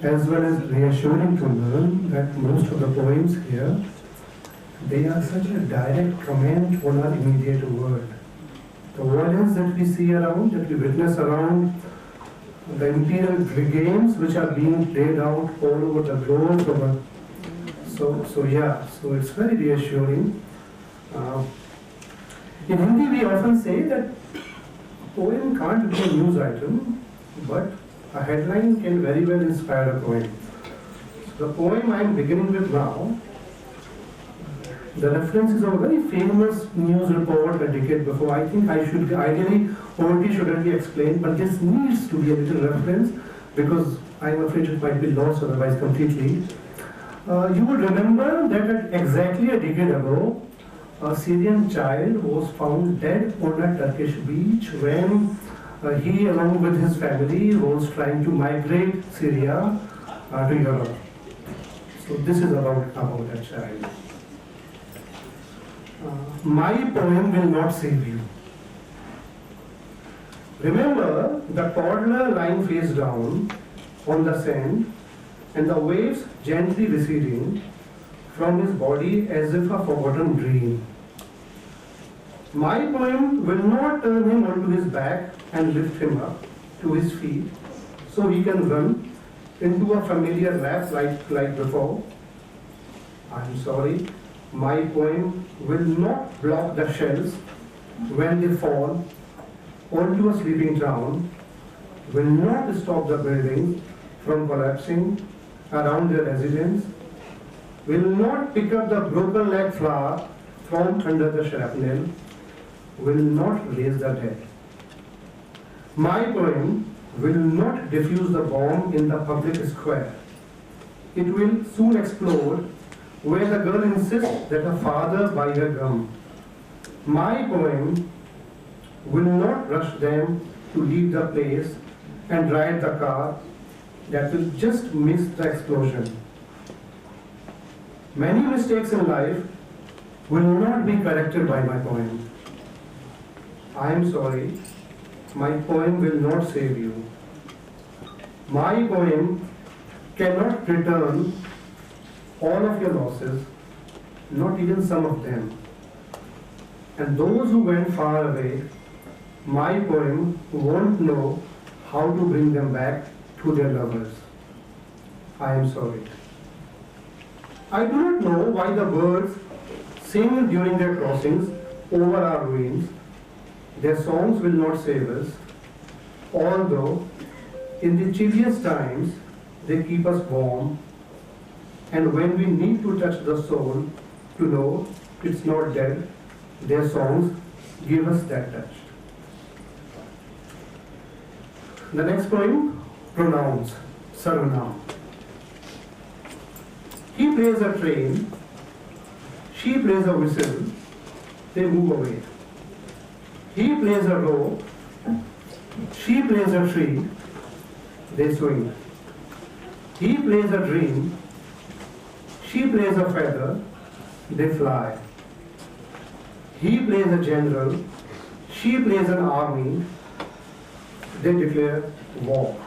as well as reassuring to learn that most of the poems here, they are such a direct comment on our immediate world. The violence that we see around, that we witness around, the imperial games which are being played out all over the globe. So it's very reassuring. In Hindi we often say that a poem can't be a news item, but a headline can very well inspire a poem. So the poem I am beginning with now, the reference is of a very famous news report a decade before. I think ideally poetry shouldn't be explained, but this needs to be a little reference because I'm afraid it might be lost otherwise completely. You will remember that at exactly a decade ago, a Syrian child was found dead on a Turkish beach when he, along with his family, was trying to migrate Syria to Europe. So this is about a child. My poem will not save you. Remember the toddler lying face down on the sand and the waves gently receding from his body as if a forgotten dream. My poem will not turn him onto his back and lift him up to his feet so he can run into a familiar lap like before. I'm sorry, my poem will not block the shells when they fall onto a sleeping town, will not stop the buildings from collapsing around their residence, will not pick up the broken leg flower from under the shrapnel, will not raise the dead. My poem will not defuse the bomb in the public square. It will soon explode where the girl insists that her father buy her gum. My poem will not rush them to leave the place and ride the car that will just miss the explosion. Many mistakes in life will not be corrected by my poem. I am sorry, my poem will not save you. My poem cannot return all of your losses, not even some of them. And those who went far away, my poem won't know how to bring them back to their lovers. I am sorry. I do not know why the birds sing during their crossings over our ruins. Their songs will not save us, although in the chilliest times they keep us warm, and when we need to touch the soul to know it's not dead, their songs give us that touch. The next poem, Pronouns, Sarvanaam. He plays a train, she plays a whistle, they move away. He plays a rope, she plays a tree, they swing. He plays a dream, she plays a feather, they fly. He plays a general, she plays an army, they declare war.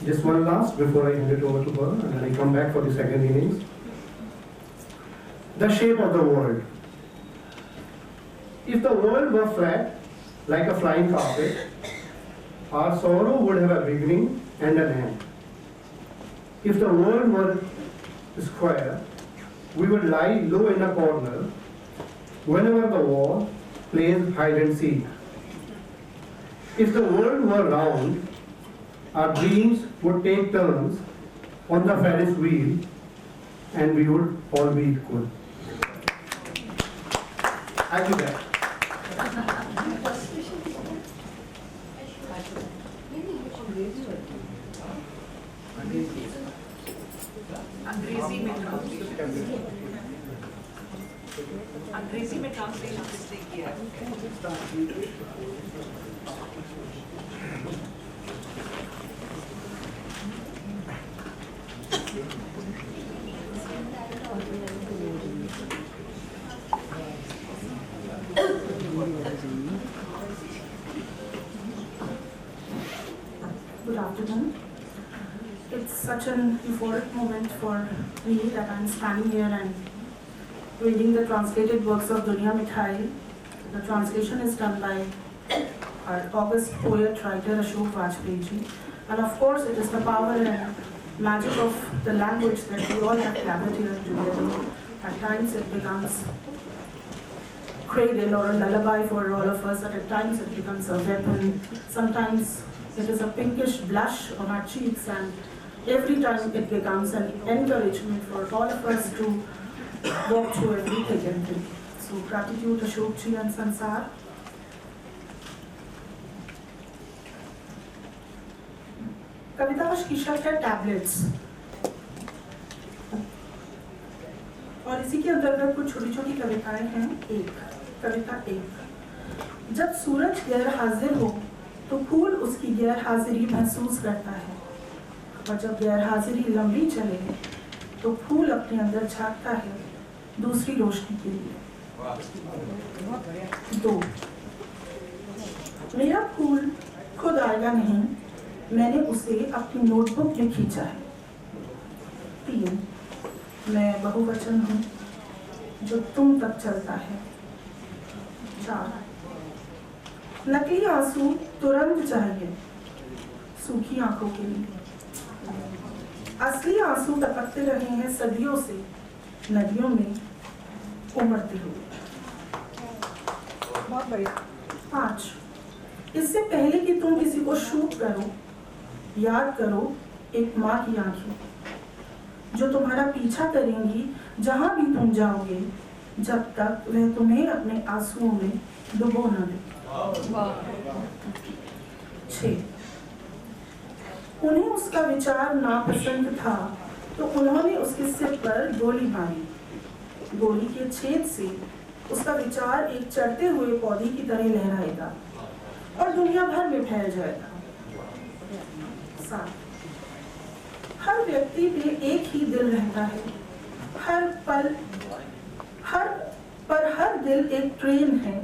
Just one last before I hand it over to her, and then I come back for the second innings. The shape of the world. If the world were flat, like a flying carpet, our sorrow would have a beginning and an end. If the world were square, we would lie low in a corner whenever the war plays hide and seek. If the world were round, our dreams would take turns on the Ferris wheel and we would all be equal. I'll be back. अंग्रेजी में translation किसने किया है? Good afternoon. It's such an euphoric moment for me that I'm standing here and reading the translated works of Dunya Mithai. The translation is done by our august poet writer Ashok Vajpeyi. And of course it is the power and magic of the language that we all have gathered here together. At times it becomes cradle or a lullaby for all of us, and at times it becomes a weapon. Sometimes it is a pinkish blush on our cheeks, and every time it becomes an encouragement for all of us to walk through every thick and thin. So gratitude Ashok Ji and SANSAAR. कविता का शीर्षक है tablets, और इसी के अंतर्गत कुछ छोटी छोटी कविताएं हैं। कविता एक। जब सूरज गैर हाजिर हो तो फूल उसकी गैर हाजिरी महसूस करता है, और जब गैर हाजिरी लंबी चले तो फूल अपने अंदर झांकता है दूसरी रोशनी के लिए। 2, मेरा फूल खुद आएगा नहीं, मैंने उसे अपनी नोटबुक में खींचा है। 3, मैं बहुवचन हूँ जो तुम तक चलता है। 4, नकली आंसू तुरंत चाहिए सूखी आंखों के लिए, असली आंसू टपकते रहे हैं सदियों से नदियों में उमड़ते हुए। बहुत बढ़िया। 5, इससे पहले कि तुम किसी को शूट करो, याद करो एक माँ की आंखें जो तुम्हारा पीछा करेंगी जहां भी तुम जाओगे, जब तक वह तुम्हें अपने आंसुओं में डुबो न दे। 6, उन्हें उसका विचार नापसंद था तो उन्होंने उसके सिर पर गोली मारी। गोली के छेद से उसका विचार एक चढ़ते हुए पौधे की तरह लहराएगा और दुनिया भर में फैल जाएगा। 7, हर व्यक्ति में एक ही दिल रहता है, हर दिल एक ट्रेन है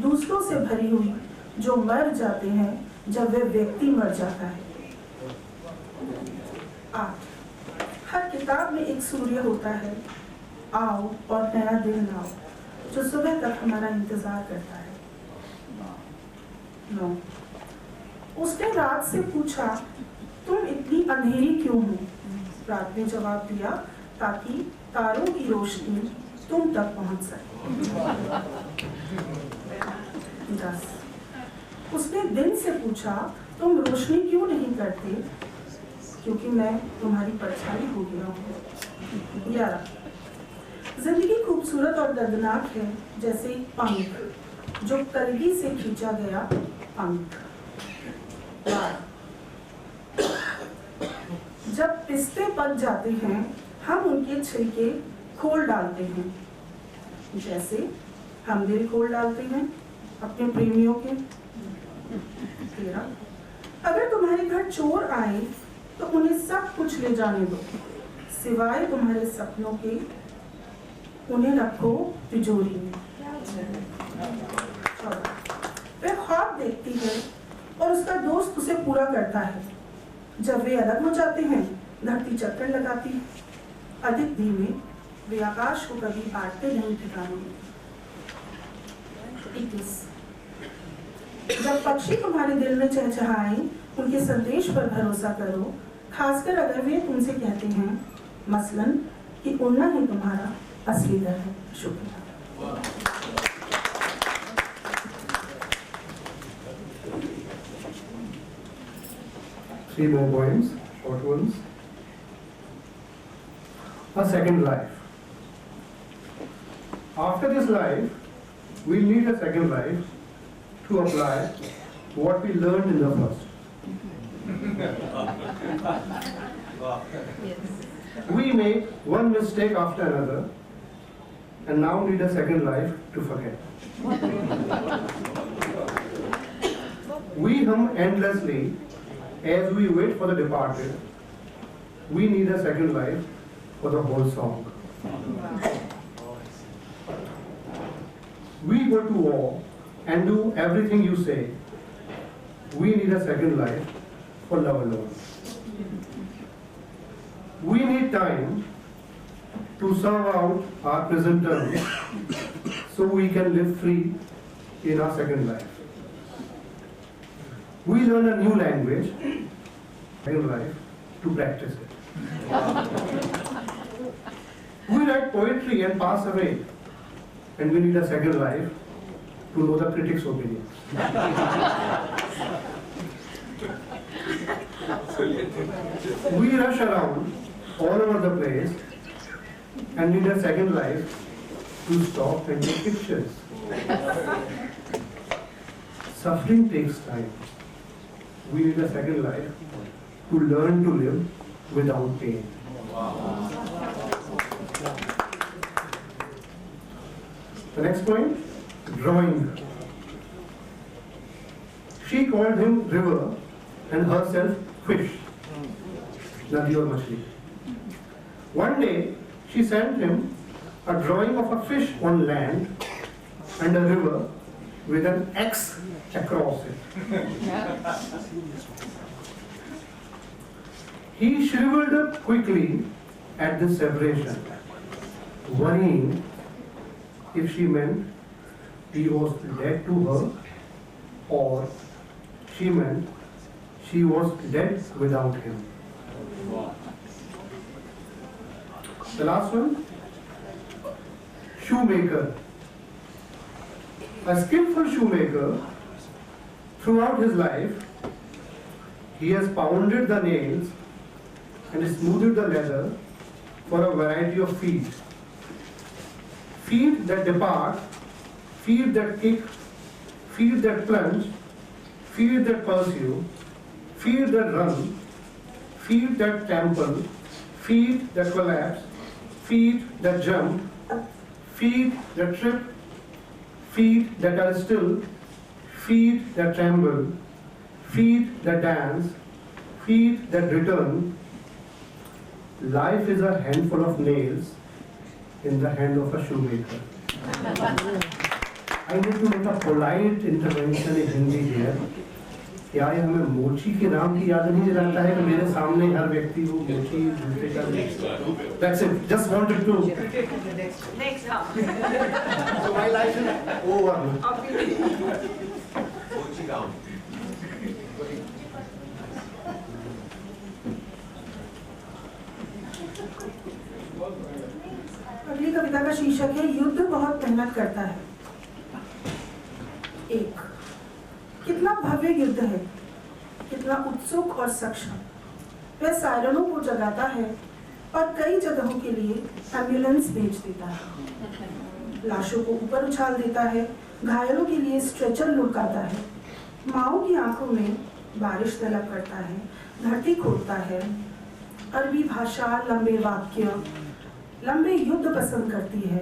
दूसरों से भरी हुई जो मर जाते हैं जब वह व्यक्ति मर जाता है। 8, हर किताब में एक सूर्य होता है, आओ और नया दिन लाओ जो सुबह तक हमारा इंतजार करता है। 9, उसने रात से पूछा तुम इतनी अंधेरी क्यों हो? रात ने जवाब दिया ताकि तारों की रोशनी तुम तक पहुंच सके। 10, उसने दिन से पूछा तुम रोशनी क्यों नहीं करते? क्योंकि मैं तुम्हारी परछाई हो गया हूँ। 11, जिंदगी खूबसूरत और दर्दनाक है जैसे पंख जो कलगी से खींचा गया पंख। 12, जब पिस्ते पक जाते हैं हम उनके छिलके खोल डालते हैं जैसे हम दिल खोल डालते हैं अपने प्रेमियों के। 13, अगर तुम्हारे घर चोर आए तो उन्हें सब कुछ ले जाने दो सिवाय तुम्हारे सपनों के, उन्हें रखो तिजोरी में। 14, वह ख्वाब देखती है और उसका दोस्त उसे पूरा करता है। जब वे अलग हो जाते हैं धरती चक्कर लगाती है, अधिक धीमे, वे आकाश को कभी बांटते नहीं ठिकानों में। 21, जब पक्षी तुम्हारे दिल में चहचहाएं उनके संदेश पर भरोसा करो, खासकर अगर वे तुमसे कहते हैं मसलन कि उड़ना ही तुम्हारा असली दर है। शुक्रिया। Three more poems, short ones. A second life. After this life, we need a second life to apply what we learned in the first. We make one mistake after another and now need a second life to forget. We hum endlessly as we wait for the departed. We need a second life for the whole song. We go to war and do everything you say. We need a second life for love alone. We need time to serve out our present terms so we can live free in our second life. We learn a new language, second life, to practice it. We write poetry and pass away, and we need a second life to know the critics' opinions. We rush around all over the place and need a second life to stop and take pictures. Suffering takes time. We need a second life to learn to live without pain. The next point, drawing. She called him river and herself fish, Nadi or Machli. One day, she sent him a drawing of a fish on land and a river with an X across it. He shriveled up quickly at this separation, worrying if she meant he was dead to her or she meant she was dead without him. The last one, shoemaker. A skillful shoemaker, throughout his life, he has pounded the nails and smoothed the leather for a variety of feet. Feet that depart, feet that kick, feet that plunge, feet that pursue, feet that run, feet that trample, feet that collapse, feet that jump, feet that trip, feet that are still, feet that tremble, feet that dance, feet that return. Life is a handful of nails in the hand of a shoemaker. I need to make a polite intervention in Hindi here. क्या ये हमें मोची के नाम की याद नहीं दिलाता है कि मेरे सामने हर व्यक्ति को मोची जूते का That's it. Just wanted to. Next up. So my life is over. Mochi down. अगली कविता का शीर्षक है युद्ध बहुत मेहनत करता है। एक, कितना भव्य युद्ध है, कितना उत्सुक और सक्षम। वह सायरनों को जगाता है और कई जगहों के लिए एम्बुलेंस भेज देता है, लाशों को ऊपर उछाल देता है, घायलों के लिए स्ट्रेचर लुढ़काता है, माओ की आंखों में बारिश तलब करता है, धरती खोदता है। अरबी भाषा लंबे वाक्य, लंबे युद्ध पसंद करती है।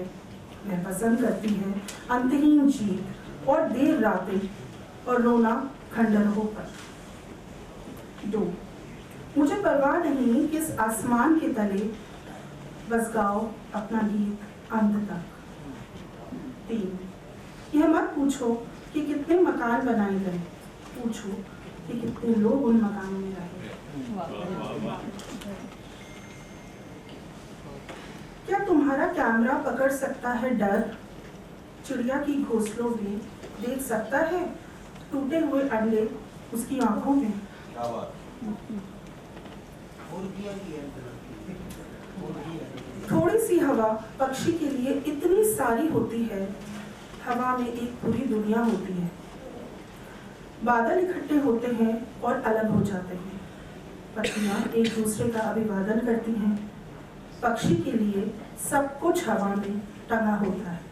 वह पसंद करती है अंतहीन जीत और देर रातें और रोना खंडहरों पर। 2, मुझे परवाह नहीं किस आसमान के तले, बस गाओ अपना गीत अंत तक। 3, यह मत पूछो कि कितने मकान बनाए गए, पूछो कि कितने लोग उन मकानों में रहे। क्या तुम्हारा कैमरा पकड़ सकता है डर, चिड़िया की घोंसलों में देख सकता है टूटे हुए अंडे उसकी आंखों में। थोड़ी सी हवा पक्षी के लिए इतनी सारी होती है, हवा में एक पूरी दुनिया होती है। बादल इकट्ठे होते हैं और अलग हो जाते हैं, पत्तियां एक दूसरे का अभिवादन करती हैं। पक्षी के लिए सब कुछ हवा में टंगा होता है।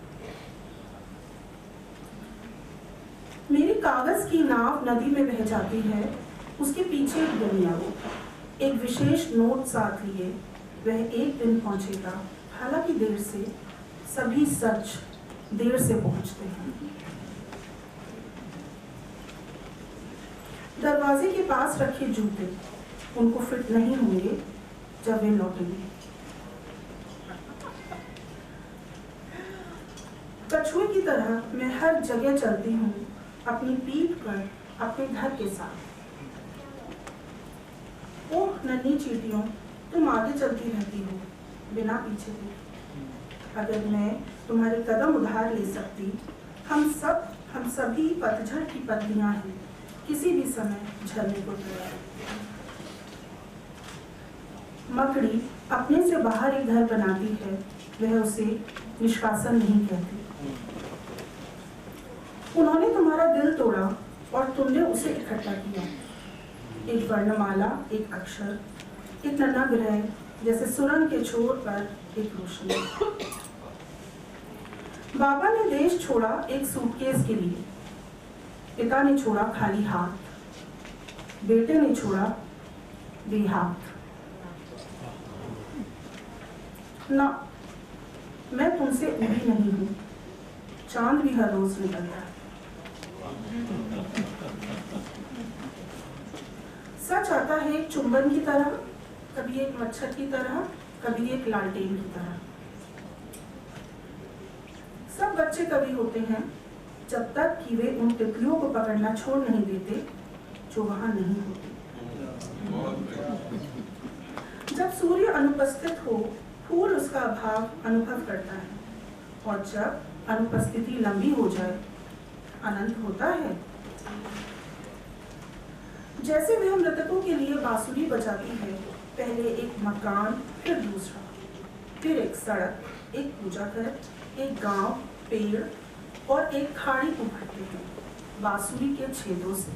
मेरी कागज की नाव नदी में बह जाती है, उसके पीछे एक दुनिया हो, एक विशेष नोट साथ लिए वह एक दिन पहुंचेगा। हालांकि देर से, सभी सच देर से पहुंचते हैं। दरवाजे के पास रखे जूते उनको फिट नहीं होंगे जब वे लौटेंगे। कछुए की तरह मैं हर जगह चलती हूँ, अपनी पीठ पर अपने घर के साथ। ओह नन्ही चींटियों, तुम आगे चलती रहती हो बिना पीछे देखे। अगर मैं तुम्हारे कदम उधार ले सकती, हम सभी पतझड़ की पत्तियां हैं, किसी भी समय झरने को तैयार। मकड़ी अपने से बाहर एक घर बनाती है, वह उसे निष्कासन नहीं कहती। उन्होंने तुम्हारा दिल तोड़ा और तुमने उसे इकट्ठा किया। एक वर्णमाला, एक अक्षर, एक नन्हा ग्रह, जैसे सुरंग के छोर पर एक रोशनी। बाबा ने देश छोड़ा एक सूटकेस के लिए, पिता ने छोड़ा खाली हाथ, बेटे ने छोड़ा बेहाथ। ना, मैं तुमसे उड़ी नहीं हूं, चांद भी हर रोज निकलता है। सच आता है एक चुंबन की तरह, कभी एक मच्छर की तरह, कभी एक लालटेन की तरह। सब बच्चे कवि होते हैं जब तक कि वे उन तितलियों को पकड़ना छोड़ नहीं देते जो वहां नहीं होते। जब सूर्य अनुपस्थित हो, फूल उसका अभाव अनुभव करता है, और जब अनुपस्थिति लंबी हो जाए, अनंत होता है। जैसे वह मृतकों के लिए बांसुरी बजाती है, पहले एक मकान, फिर दूसरा, फिर एक सड़क, एक पूजा घर, एक गांव, पेड़ और एक खाड़ी उभरते हैं बांसुरी के छेदों से।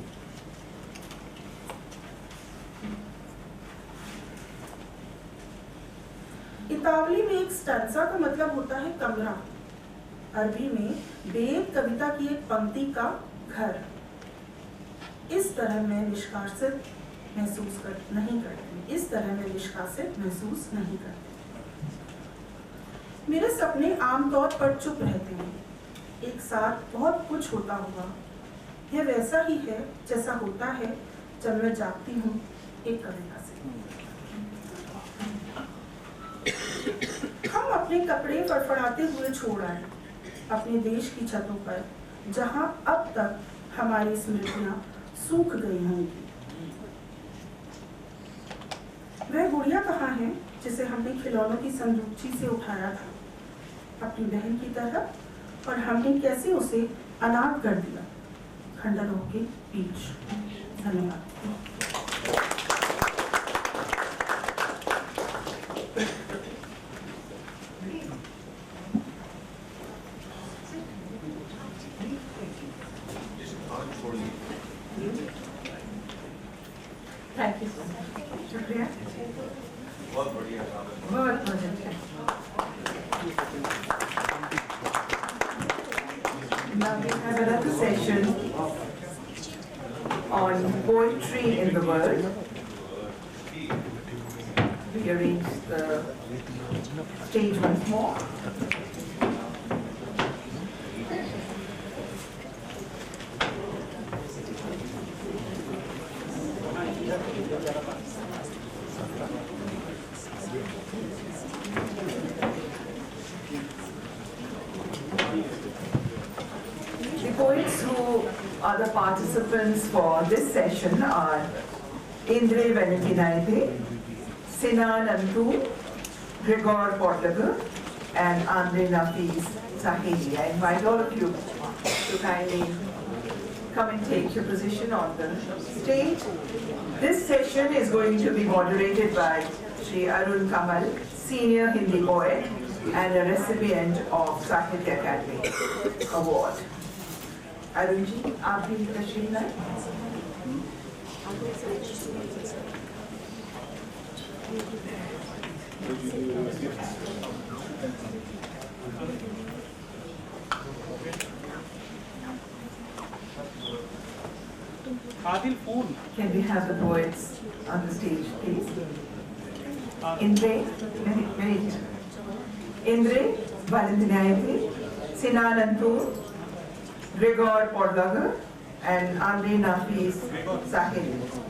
इतावली में एक स्टैंजा का मतलब होता है कमरा। अरबी में बेद कविता की एक पंक्ति का घर। इस तरह मैं निष्कासित महसूस नहीं करती। इस तरह मैं निष्कासित महसूस नहीं करती। मेरे सपने आमतौर पर चुप रहते हैं। एक साथ बहुत कुछ होता होगा। यह वैसा ही है जैसा होता है जब मैं जागती हूँ एक कविता से। हम अपने कपड़े फड़फड़ाते हुए छोड़ आए अपने देश की छतों पर, जहाँ अब तक हमारी स्मृतियाँ सूख गई होंगी। वह गुड़िया कहाँ है जिसे हमने खिलौनों की संदूकची से उठाया था अपनी बहन की तरह, और हमने कैसे उसे अनाथ कर दिया खंडरों के बीच। धन्यवाद। Thank you so much. शुक्रिया। बहुत बढ़िया। बहुत अच्छा। Now we have another session on poetry in the world. We arrange the stage once more. The poets who are the participants for this session are Indre Valantinaite, Sinanantu, Gregor Podlogar, and Andre Saheli. I invite all of you to kindly come and take your position on the stage. This session is going to be moderated by Shri Arun Kamal, Senior Hindi Poet and a recipient of Sahitya Academy Award. Arun ji, आप भी तशरीफ लाएं। Can we have the poets on the stage, please? Indre, Indre Valantinaite, Sinanantu, Gregor Podlogar, and Andre Saheli.